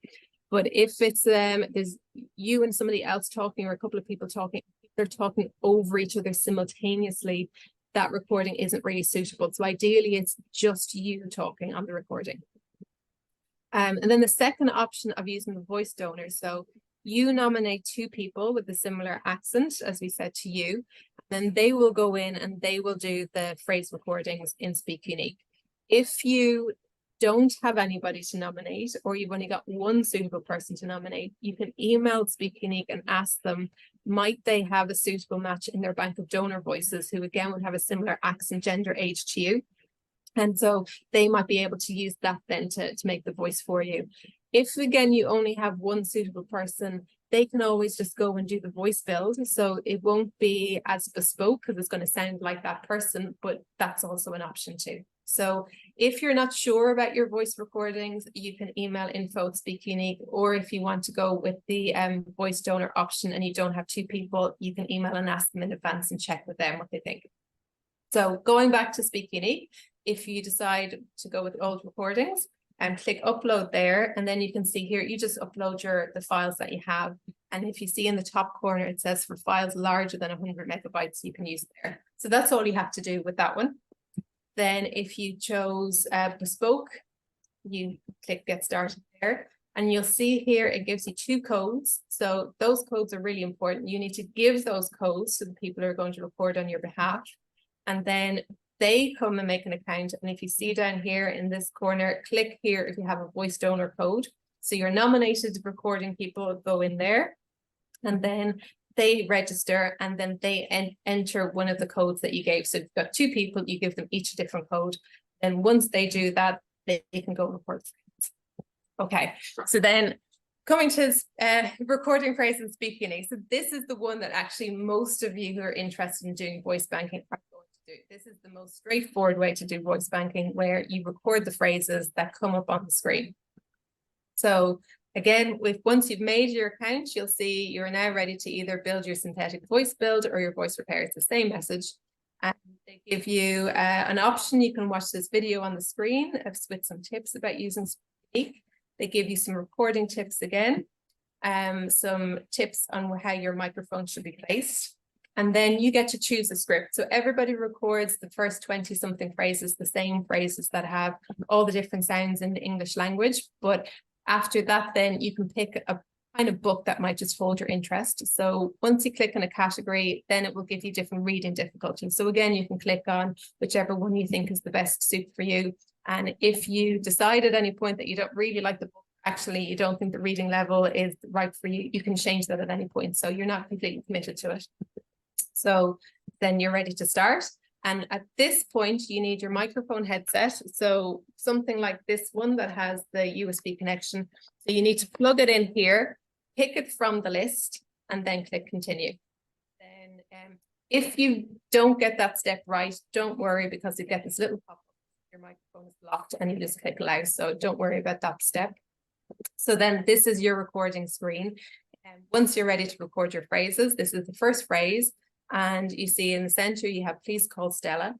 But if it's there's you and somebody else talking, or a couple of people talking, they're talking over each other simultaneously, that recording isn't really suitable. So ideally it's just you talking on the recording. And then the second option of using the voice donor. So you nominate two people with a similar accent, as we said to you, then they will go in and they will do the phrase recordings in Speak Unique. If you don't have anybody to nominate, or you've only got one suitable person to nominate, you can email Speak Unique and ask them, might they have a suitable match in their bank of donor voices who again would have a similar accent, gender, age to you. And so they might be able to use that then to make the voice for you. If again, you only have one suitable person, they can always just go and do the voice build. So it won't be as bespoke because it's going to sound like that person, but that's also an option too. So if you're not sure about your voice recordings, you can email info@SpeakUnique, or if you want to go with the voice donor option and you don't have two people, you can email and ask them in advance and check with them what they think. So going back to Speak Unique, if you decide to go with old recordings, and click upload there, and then you can see here, you just upload the files that you have. And if you see in the top corner, it says for files larger than 100 megabytes, you can use there. So that's all you have to do with that one. Then if you chose bespoke, you click get started there, and you'll see here, it gives you two codes. So those codes are really important. You need to give those codes to the people who are going to record on your behalf. And then they come and make an account. And if you see down here in this corner, click here if you have a voice donor code. So your nominated recording people go in there, and then they register, and then they enter one of the codes that you gave. So if you've got two people, you give them each a different code. And once they do that, they can go record. Okay, so then coming to recording phrase and Speak Unique. So this is the one that actually most of you who are interested in doing voice banking are going to do. This is the most straightforward way to do voice banking, where you record the phrases that come up on the screen. So again, once you've made your account, you'll see you're now ready to either build your synthetic voice build or your voice repair. It's the same message. And they give you an option. You can watch this video on the screen with some tips about using Speak. They give you some recording tips again, some tips on how your microphone should be placed. And then you get to choose a script. So everybody records the first 20 something phrases, the same phrases that have all the different sounds in the English language. But after that, then you can pick kind of book that might just hold your interest. So once you click on a category, then it will give you different reading difficulties. So again, you can click on whichever one you think is the best suit for you. And if you decide at any point that you don't really like the book, actually you don't think the reading level is right for you, you can change that at any point. So you're not completely committed to it. So then you're ready to start. And at this point, you need your microphone headset. So something like this one that has the USB connection. So you need to plug it in here, pick it from the list, and then click continue. Then if you don't get that step right, don't worry, because you get this little pop-up. Your microphone is locked and you just click allow. So don't worry about that step. So then this is your recording screen. And once you're ready to record your phrases, this is the first phrase. And you see in the center, you have please call Stella.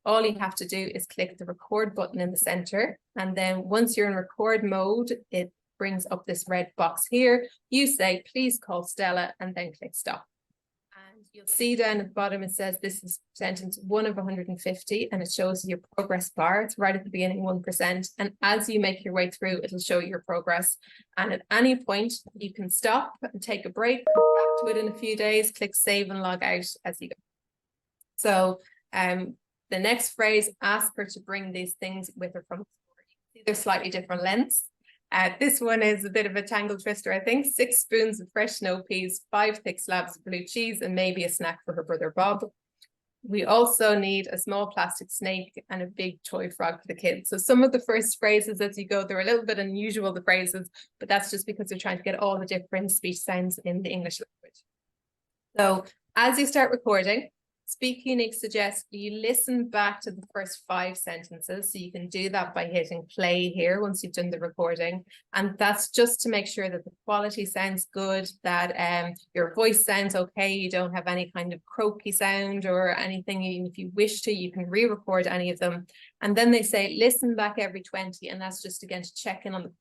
All you have to do is click the record button in the center. And then once you're in record mode, it brings up this red box here. You say, please call Stella, and then click stop. And you'll see down at the bottom, it says this is sentence 1 of 150, and it shows your progress bar. It's right at the beginning, 1%. And as you make your way through, it'll show your progress. And at any point, you can stop and take a break, come back to it in a few days, click save and log out as you go. So the next phrase, ask her to bring these things with her from the store. You can see they're slightly different lengths. This one is a bit of a tangle twister, I think. 6 spoons of fresh snow peas, 5 thick slabs of blue cheese, and maybe a snack for her brother Bob. We also need a small plastic snake and a big toy frog for the kids. So some of the first phrases as you go, they're a little bit unusual, the phrases, but that's just because they're trying to get all the different speech sounds in the English language. So as you start recording, Speak Unique suggests you listen back to the first 5 sentences. So you can do that by hitting play here once you've done the recording. And that's just to make sure that the quality sounds good, that your voice sounds okay, you don't have any kind of croaky sound or anything. Even if you wish to, you can re-record any of them. And then they say, listen back every 20. And that's just, again, to check in on the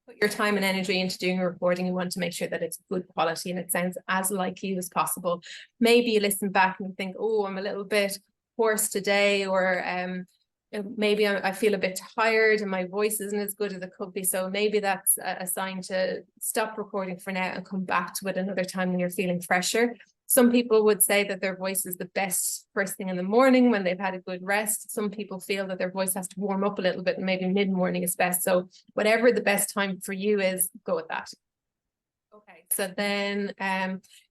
put your time and energy into doing a recording. You want to make sure that it's good quality and it sounds as like you as possible. Maybe you listen back and you think, oh, I'm a little bit hoarse today, or maybe I feel a bit tired and my voice isn't as good as it could be. So maybe that's a sign to stop recording for now and come back to it another time when you're feeling fresher. Some people would say that their voice is the best first thing in the morning when they've had a good rest. Some people feel that their voice has to warm up a little bit and maybe mid-morning is best. So whatever the best time for you is, go with that. Okay, so then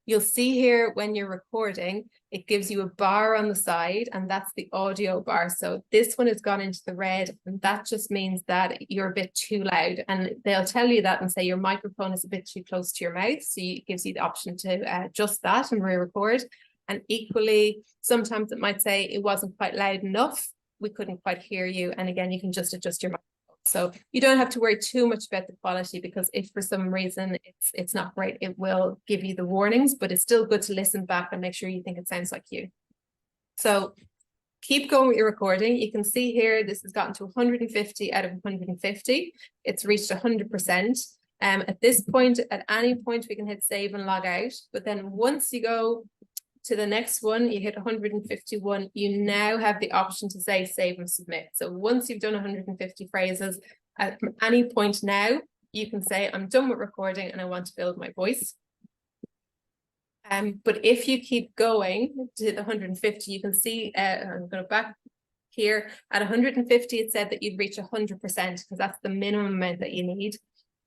you'll see here when you're recording, it gives you a bar on the side, and that's the audio bar. So this one has gone into the red, and that just means that you're a bit too loud. And they'll tell you that and say your microphone is a bit too close to your mouth. So it gives you the option to adjust that and re-record. And equally, sometimes it might say it wasn't quite loud enough. We couldn't quite hear you. And again, you can just adjust your microphone. So you don't have to worry too much about the quality, because if for some reason it's not great, it will give you the warnings, but it's still good to listen back and make sure you think it sounds like you. So keep going with your recording. You can see here, this has gotten to 150 out of 150. It's reached 100%. At this point, at any point, we can hit save and log out. But then once you go to the next one, you hit 151, you now have the option to say save and submit. So once you've done 150 phrases, at any point now, you can say, I'm done with recording and I want to build my voice. But if you keep going to the 150, you can see, I'm going to back here, at 150, it said that you'd reach 100%, because that's the minimum amount that you need.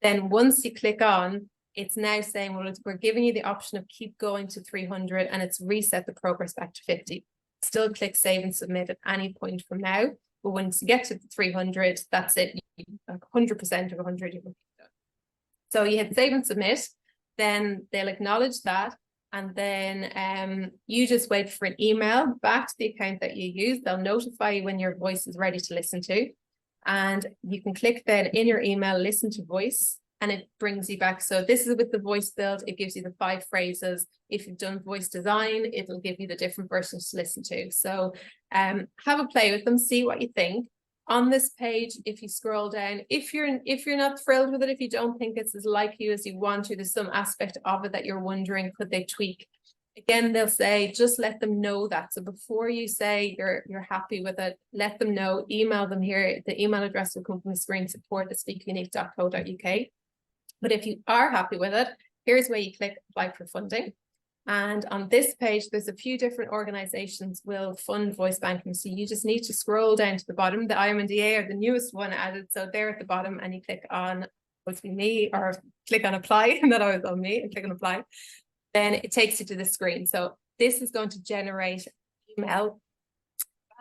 Then once you click on, it's now saying, well, we're giving you the option of keep going to 300, and it's reset the progress back to 50. Still click save and submit at any point from now. But once you get to the 300, that's it. 100% of 100. You can done. So you hit save and submit, then they'll acknowledge that. And then you just wait for an email back to the account that you use. They'll notify you when your voice is ready to listen to. And you can click then in your email, listen to voice, and it brings you back. So this is with the voice build. It gives you the 5 phrases. If you've done voice design, it'll give you the different versions to listen to. So have a play with them, see what you think. On this page, if you scroll down, if you're not thrilled with it, if you don't think it's as like you as you want to, there's some aspect of it that you're wondering, could they tweak? Again, they'll say, just let them know that. So before you say you're happy with it, let them know, email them here. The email address will come from the screen, support@speakunique.co.uk. But if you are happy with it, here's where you click apply for funding. And on this page, there's a few different organizations will fund voice banking. So you just need to scroll down to the bottom. The IMNDA are the newest one added. So they're at the bottom, and you click on what's me, or click on apply, and that I was on me, and click on apply. Then it takes you to the screen. So this is going to generate email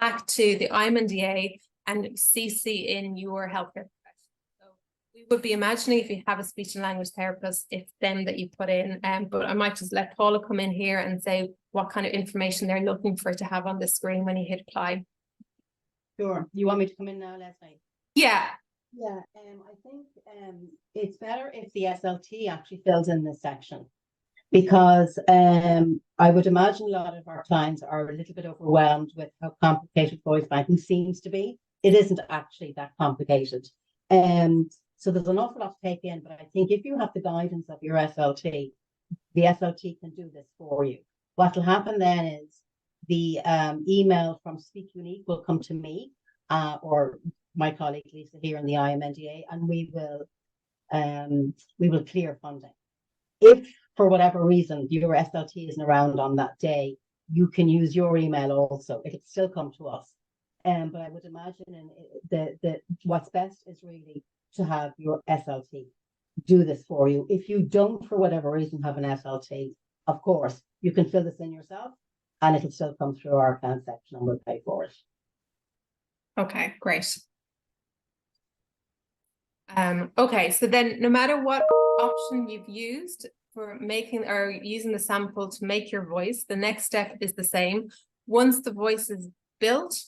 back to the IMNDA and CC in your healthcare professional. So we would be imagining, if you have a speech and language therapist, it's them that you put in. But I might just let Paula come in here and say what kind of information they're looking for to have on the screen when you hit apply. Sure. You want me to come in now, Lesley? Yeah. Yeah, I think it's better if the SLT actually fills in this section, because I would imagine a lot of our clients are a little bit overwhelmed with how complicated voice banking seems to be. It isn't actually that complicated. So there's an awful lot to take in, but I think if you have the guidance of your SLT, the SLT can do this for you. What will happen then is the email from Speak Unique will come to me or my colleague Lisa here in the IMNDA, and we will clear funding. If for whatever reason your SLT isn't around on that day, you can use your email also. It'll still come to us. But I would imagine what's best is really to have your SLT do this for you. If you don't, for whatever reason, have an SLT, of course, you can fill this in yourself, and it'll still come through our account section, and we'll pay for it. Okay, great. Okay, so then no matter what option you've used for making or using the sample to make your voice, the next step is the same. Once the voice is built,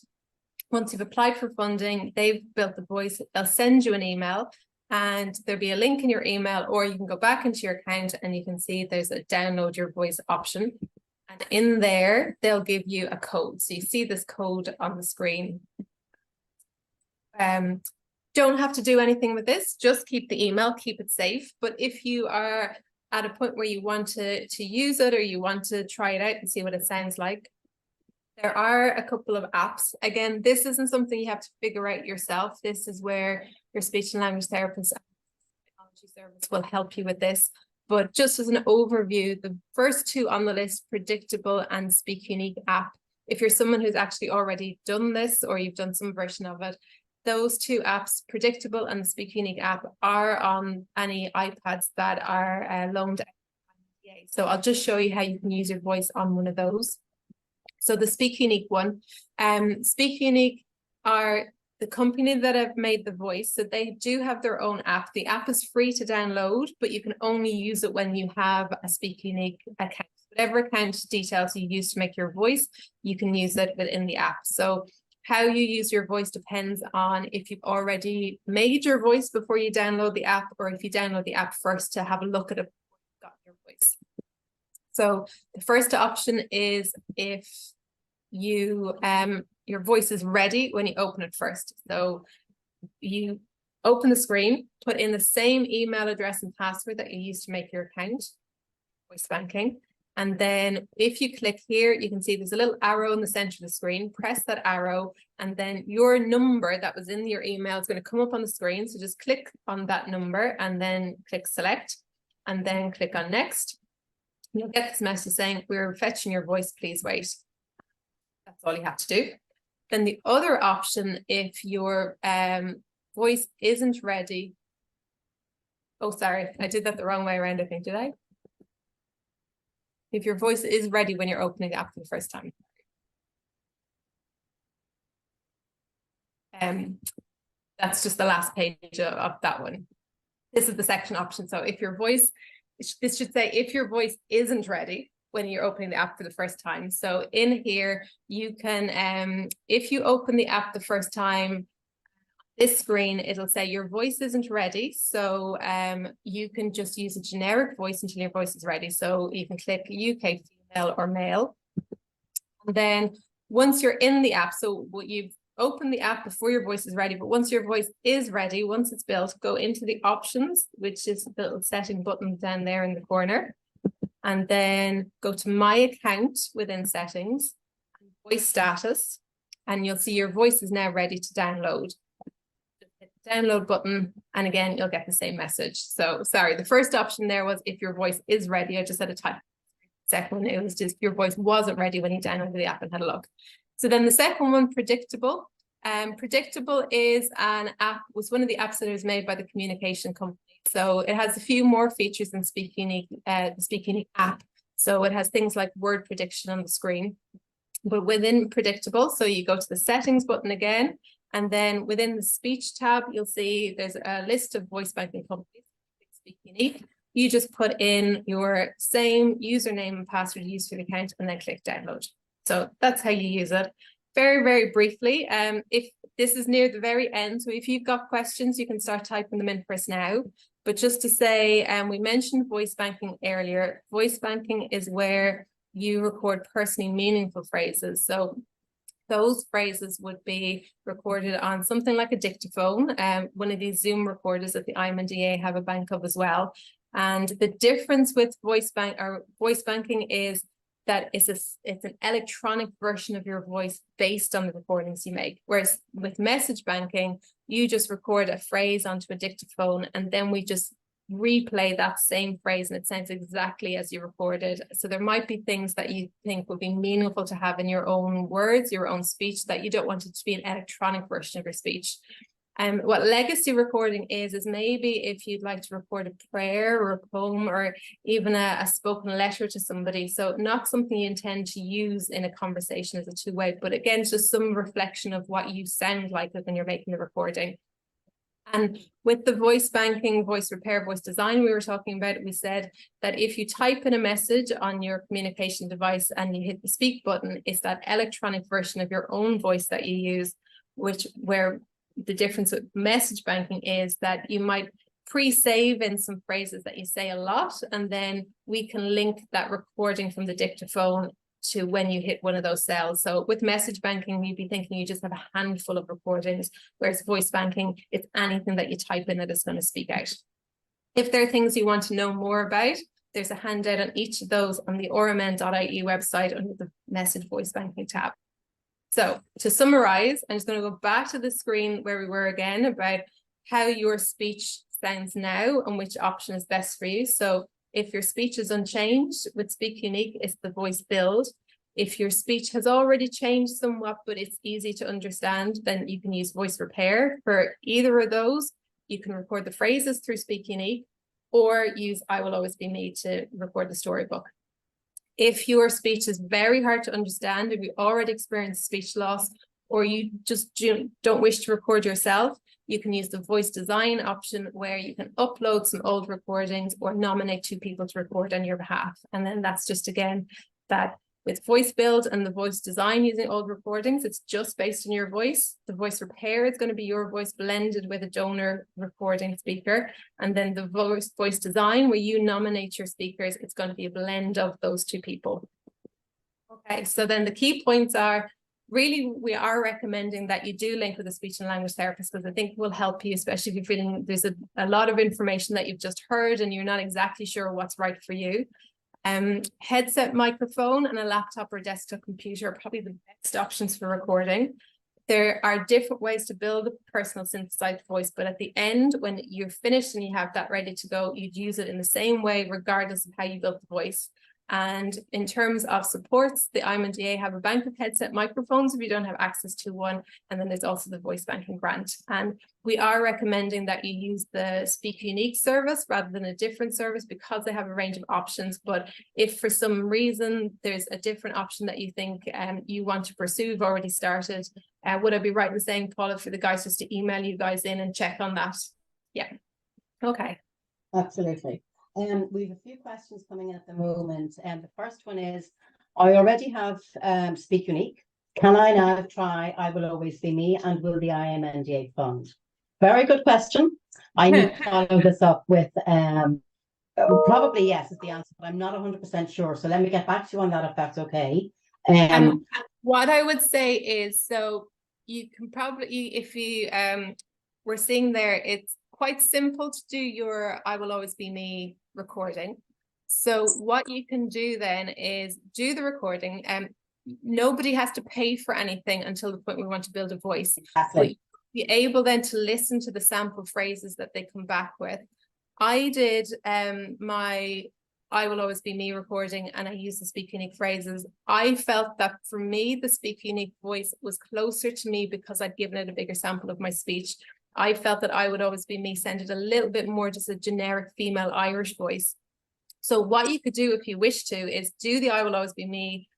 once you've applied for funding, they've built the voice, they'll send you an email, and there'll be a link in your email, or you can go back into your account and you can see there's a download your voice option. And in there, they'll give you a code. So you see this code on the screen. Don't have to do anything with this, just keep the email, keep it safe. But if you are at a point where you want to use it, or you want to try it out and see what it sounds like, there are a couple of apps. Again, this isn't something you have to figure out yourself. This is where your speech and language therapist and technology service will help you with this. But just as an overview, the first two on the list, Predictable and Speak Unique app, if you're someone who's actually already done this, or you've done some version of it, those two apps, Predictable and the Speak Unique app, are on any iPads that are loaned out. So I'll just show you how you can use your voice on one of those. So the Speak Unique one, Speak Unique are the company that have made the voice. So they do have their own app. The app is free to download, but you can only use it when you have a Speak Unique account. Whatever account details you use to make your voice, you can use it within the app. So how you use your voice depends on if you've already made your voice before you download the app, or if you download the app first to have a look at it before you've got your voice. So the first option is if you your voice is ready when you open it first. So you open the screen, put in the same email address and password that you used to make your account, voice banking. And then if you click here, you can see there's a little arrow in the center of the screen. Press that arrow, and then your number that was in your email is going to come up on the screen. So just click on that number and then click select, and then click on next. You'll get this message saying, "We're fetching your voice, please wait." That's all you have to do. Then the other option, if your voice isn't ready. Oh, sorry, I did that the wrong way around, I think, did I? If your voice is ready when you're opening the app for the first time. That's just the last page of that one. This is the section option. So if your voice, this should say if your voice isn't ready when you're opening the app for the first time. So in here, you can, if you open the app the first time, this screen, it'll say your voice isn't ready. So you can just use a generic voice until your voice is ready. So you can click UK female or male. And then once you're in the app, so you've opened the app before your voice is ready, but once your voice is ready, once it's built, go into the options, which is the little setting button down there in the corner. And then go to My Account within Settings, Voice Status, and you'll see your voice is now ready to download. download button, and again, you'll get the same message. So sorry, the first option there was if your voice is ready. I just had a type. Second one, it was just your voice wasn't ready when you downloaded the app and had a look. So then the second one, predictable. Predictable is an app, was one of the apps that was made by the communication company. So it has a few more features than Speak Unique, the Speak Unique app. So it has things like word prediction on the screen, but within predictable, so you go to the settings button again, and then within the speech tab, you'll see there's a list of voice banking companies. Speak Unique. You just put in your same username and password used for the account and then click download. So that's how you use it. Very, very briefly, if this is near the very end, so if you've got questions, you can start typing them in for us now. But just to say, we mentioned voice banking earlier. Voice banking is where you record personally meaningful phrases. So those phrases would be recorded on something like a dictaphone, one of these Zoom recorders that the IMNDA have a bank of as well. And the difference with voice banking is that it's an electronic version of your voice based on the recordings you make. Whereas with message banking, you just record a phrase onto a dictaphone and then we just replay that same phrase and it sounds exactly as you recorded. So there might be things that you think would be meaningful to have in your own words, your own speech, that you don't want it to be an electronic version of your speech. What legacy recording is maybe if you'd like to record a prayer or a poem or even a spoken letter to somebody. So not something you intend to use in a conversation as a two-way, but again, it's just some reflection of what you sound like when you're making the recording. And with the voice banking, voice repair, voice design we were talking about, we said that if you type in a message on your communication device and you hit the speak button, it's that electronic version of your own voice that you use, where the difference with message banking is that you might pre-save in some phrases that you say a lot, and then we can link that recording from the dictaphone to when you hit one of those cells. So with message banking, you'd be thinking you just have a handful of recordings, whereas voice banking, it's anything that you type in that is going to speak out. If there are things you want to know more about, there's a handout on each of those on the IMND.ie website under the message voice banking tab. So to summarize, I'm just going to go back to the screen where we were again about how your speech sounds now and which option is best for you. So if your speech is unchanged with Speak Unique, it's the voice build. If your speech has already changed somewhat, but it's easy to understand, then you can use voice repair. For either of those, you can record the phrases through Speak Unique or use I Will Always Be Me to record the storybook. If your speech is very hard to understand, if you already experienced speech loss, or you just don't wish to record yourself, you can use the voice design option where you can upload some old recordings or nominate 2 people to record on your behalf. And then that's just, again, that with voice build and the voice design using old recordings, it's just based on your voice. The voice repair is going to be your voice blended with a donor recording speaker. And then the voice design, where you nominate your speakers, it's going to be a blend of those 2 people. Okay, so then the key points are, really, we are recommending that you do link with a speech and language therapist, because I think it will help you, especially if you're feeling there's a lot of information that you've just heard and you're not exactly sure what's right for you. Headset microphone and a laptop or desktop computer are probably the best options for recording. There are different ways to build a personal synthesized voice, but at the end, when you're finished and you have that ready to go, you'd use it in the same way, regardless of how you built the voice. And in terms of supports, the IMNDA have a bank of headset microphones if you don't have access to one. And then there's also the voice banking grant. And we are recommending that you use the Speak Unique service rather than a different service, because they have a range of options. But if for some reason there's a different option that you think you want to pursue, you've already started, would I be right in saying, Paula, for the guys just to email you guys in and check on that? Yeah. Okay. Absolutely. We have a few questions coming in at the moment. And the first one is, I already have Speak Unique. Can I now try I Will Always Be Me, and will the IMNDA fund? Very good question. I need to follow this up with probably yes is the answer, but I'm not 100% sure. So let me get back to you on that if that's okay. What I would say is, so you can probably, if you we're seeing there, it's quite simple to do your I Will Always Be Me recording. So what you can do then is do the recording, and nobody has to pay for anything until the point we want to build a voice. Exactly. be able then to listen to the sample phrases that they come back with. I did my I Will Always Be Me recording, and I used the Speak Unique phrases. I felt that for me, the Speak Unique voice was closer to me because I'd given it a bigger sample of my speech. I felt that I Would Always Be Me sounded a little bit more just a generic female Irish voice. So what you could do if you wish to is do the I Will Always Be Me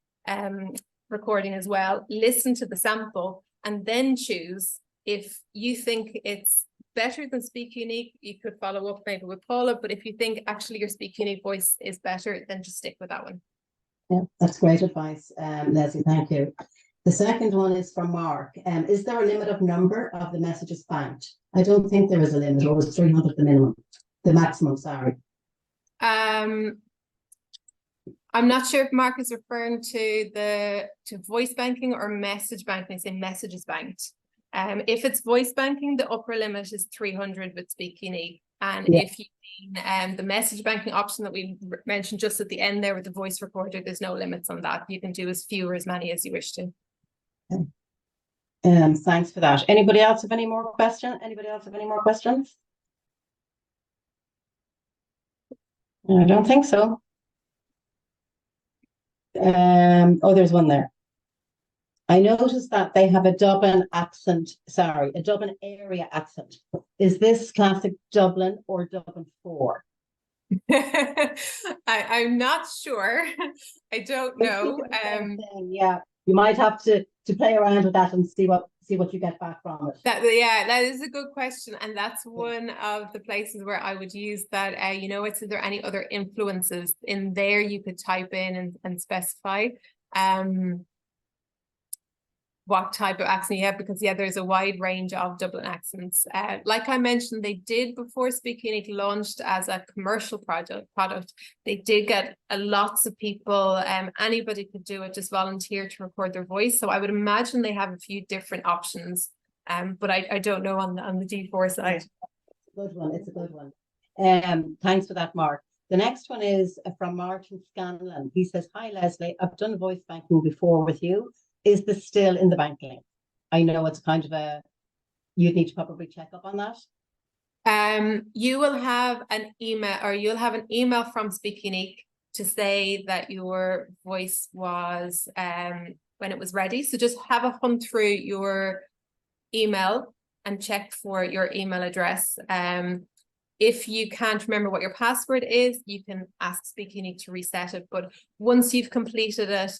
recording as well, listen to the sample, and then choose. If you think it's better than Speak Unique, you could follow up maybe with Paula, but if you think actually your Speak Unique voice is better, then just stick with that one. Yeah, that's great advice, Lesley, thank you. The second one is from Mark. Is there a limit of number of the messages banked? I don't think there is a limit, or was 300 the minimum, the maximum, sorry. I'm not sure if Mark is referring to voice banking or message banking. I say messages banked. If it's voice banking, the upper limit is 300 with Speak Unique. And if you mean the message banking option that we mentioned just at the end there with the voice recorder, there's no limits on that. You can do as few or as many as you wish to. Thanks for that. Anybody else have any more questions? Anybody else have any more questions? I don't think so. Oh, there's one there. I noticed that they have a Dublin accent, sorry, a Dublin area accent. Is this classic Dublin or Dublin 4? I'm not sure. I don't know. Yeah, you might have to play around with that and see what you get back from it. That is a good question, and that's one of the places where I would use that. You know, is there any other influences in there? You could type in and specify what type of accent you have, because there's a wide range of Dublin accents. Like I mentioned, they did, before Speak Unique launched as a commercial product, they did get lots of people, anybody could do it, just volunteer to record their voice. So I would imagine they have a few different options, but I don't know on the D4 side. Good one, it's a good one. Thanks for that, Mark. The next one is from Martin Scanlon. He says, hi Lesley, I've done voice banking before with you. Is this still in the banking? I know it's kind of you'd need to probably check up on that. You will have an email, or you'll have an email from Speak Unique to say that your voice was when it was ready. So just have a hunt through your email and check for your email address. If you can't remember what your password is, you can ask Speak Unique to reset it. But once you've completed it,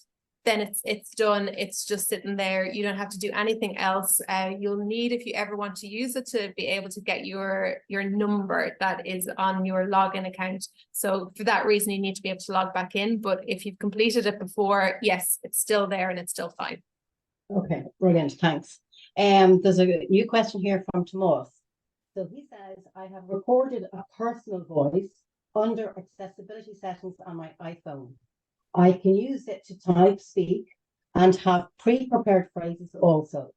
then it's done. It's just sitting there. You don't have to do anything else. You'll need, if you ever want to use it, to be able to get your number that is on your login account. So for that reason, you need to be able to log back in. But if you've completed it before, yes, it's still there and it's still fine. Okay, brilliant, thanks. There's a new question here from Tomas. So he says, I have recorded a personal voice under accessibility settings on my iPhone. I can use it to type, speak, and have pre-prepared phrases also.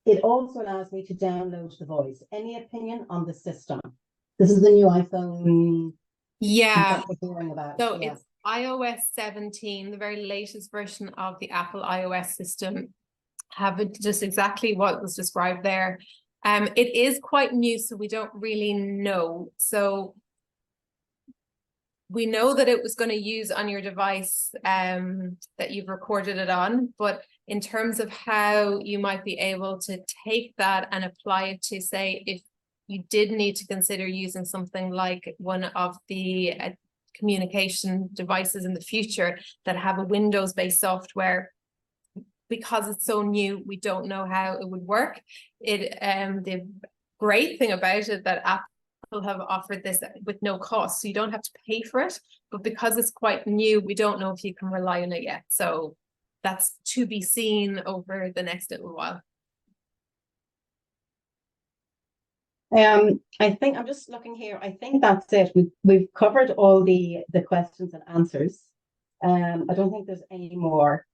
It also allows me to download the voice. Any opinion on the system? This is the new iPhone. Yeah. So it's iOS 17, the very latest version of the Apple iOS system, have just exactly what was described there. It is quite new, so we don't really know. So we know that it was going to use on your device that you've recorded it on, but in terms of how you might be able to take that and apply it to, say, if you did need to consider using something like one of the communication devices in the future that have a Windows-based software, because it's so new, we don't know how it would work. The great thing about it that Apple have offered this with no cost, so you don't have to pay for it, but because it's quite new, we don't know if you can rely on it yet. So that's to be seen over the next little while. I think I'm just looking here. I think that's it. We've covered all the questions and answers. I don't think there's any more.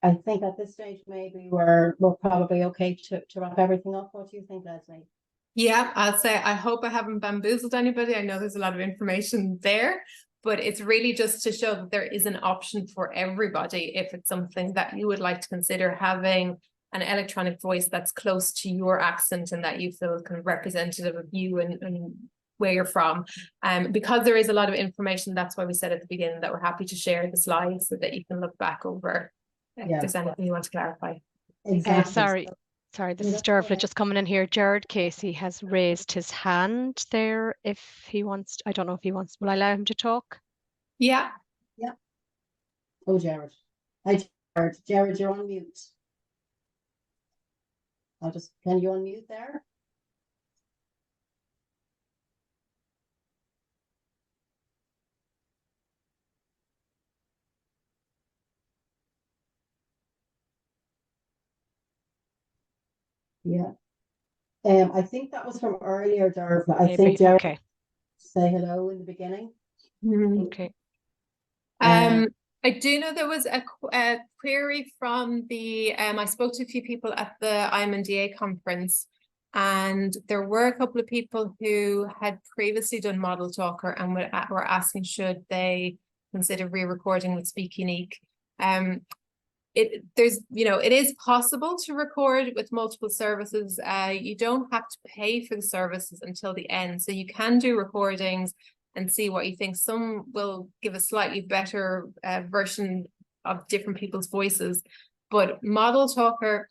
I think at this stage maybe we're probably okay to wrap everything up. What do you think, Lesley? Yeah, I'll say I hope I haven't bamboozled anybody. I know there's a lot of information there, but it's really just to show that there is an option for everybody if it's something that you would like to consider having an electronic voice that's close to your accent and that you feel kind of representative of you and where you're from. Because there is a lot of information, that's why we said at the beginning that we're happy to share the slides so that you can look back over if there's anything you want to clarify. Exactly. Sorry, this is Dervla just coming in here. Jared Casey has raised his hand there. If he wants, I don't know if he wants, will I allow him to talk? Yeah. Yeah. Oh, Jared. Hi, Jared. Jared, you're on mute. Can you unmute there? Yeah. I think that was from earlier, Jared. I think Jared okay. Say hello in the beginning. Okay. I do know there was a query from the I spoke to a few people at the IMNDA conference, and there were a couple of people who had previously done Model Talker and were asking should they consider re-recording with Speak Unique. It is possible to record with multiple services. You don't have to pay for the services until the end, so you can do recordings and see what you think. Some will give a slightly better version of different people's voices, but Model Talker,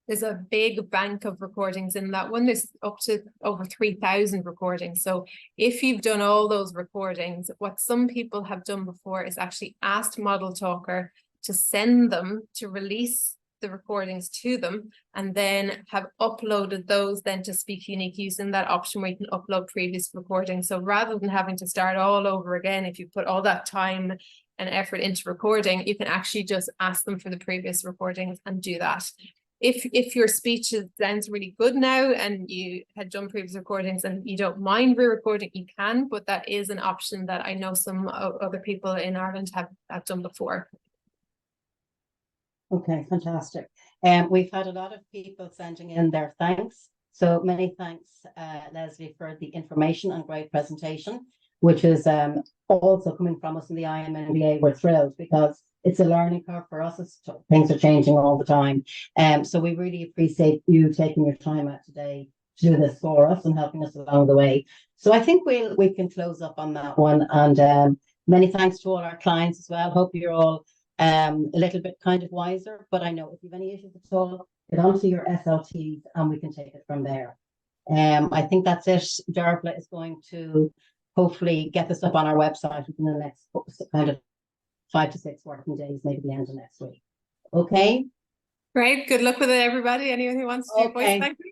there's a big bank of recordings in that one. There's up to over 3,000 recordings. So if you've done all those recordings, what some people have done before is actually asked Model Talker to send them, to release the recordings to them, and then have uploaded those then to Speak Unique using that option where you can upload previous recordings. So rather than having to start all over again, if you put all that time and effort into recording, you can actually just ask them for the previous recordings and do that. If your speech sounds really good now and you had done previous recordings and you don't mind re-recording, you can, but that is an option that I know some other people in Ireland have done before. Okay, fantastic. We've had a lot of people sending in their thanks. So many thanks, Lesley, for the information and great presentation, which is also coming from us in the IMNDA. We're thrilled because it's a learning curve for us. Things are changing all the time. So we really appreciate you taking your time out today to do this for us and helping us along the way. So I think we can close up on that one. And many thanks to all our clients as well. Hope you're all a little bit kind of wiser, but I know if you have any issues at all, get onto your SLTs and we can take it from there. I think that's it. Dervla is going to hopefully get this up on our website within the next kind of 5 to 6 working days, maybe the end of next week. Okay. Great. Good luck with it, everybody. Anyone who wants to do voice banking?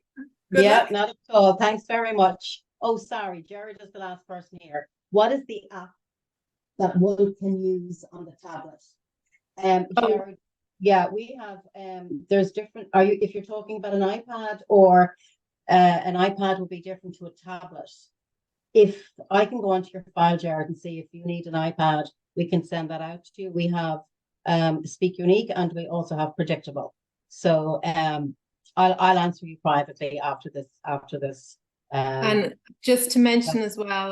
Good luck. Not at all. Thanks very much. Oh, sorry, Jared is the last person here. What is the app that one can use on the tablet? Jared, yeah, we have there's different, if you're talking about an iPad, or an iPad will be different to a tablet. If I can go onto your file, Jared, and see if you need an iPad, we can send that out to you. We have Speak Unique and we also have Predictable. So I'll answer you privately after this. And just to mention as well,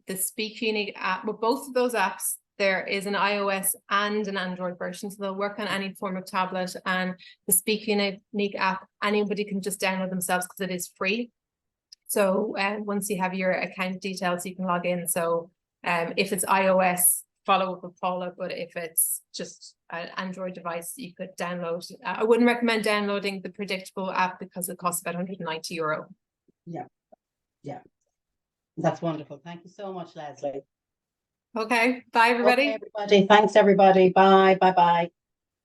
the Speak Unique app, well, both of those apps, there is an iOS and an Android version, so they'll work on any form of tablet. And the Speak Unique app, anybody can just download themselves because it is free. So once you have your account details, you can log in. So if it's iOS, follow up with Paula, but if it's just an Android device, you could download. I wouldn't recommend downloading the Predictable app because it costs about €190. Yeah, that's wonderful. Thank you so much, Lesley. Okay, bye everybody. Okay, everybody. Thanks, everybody. Bye. Bye.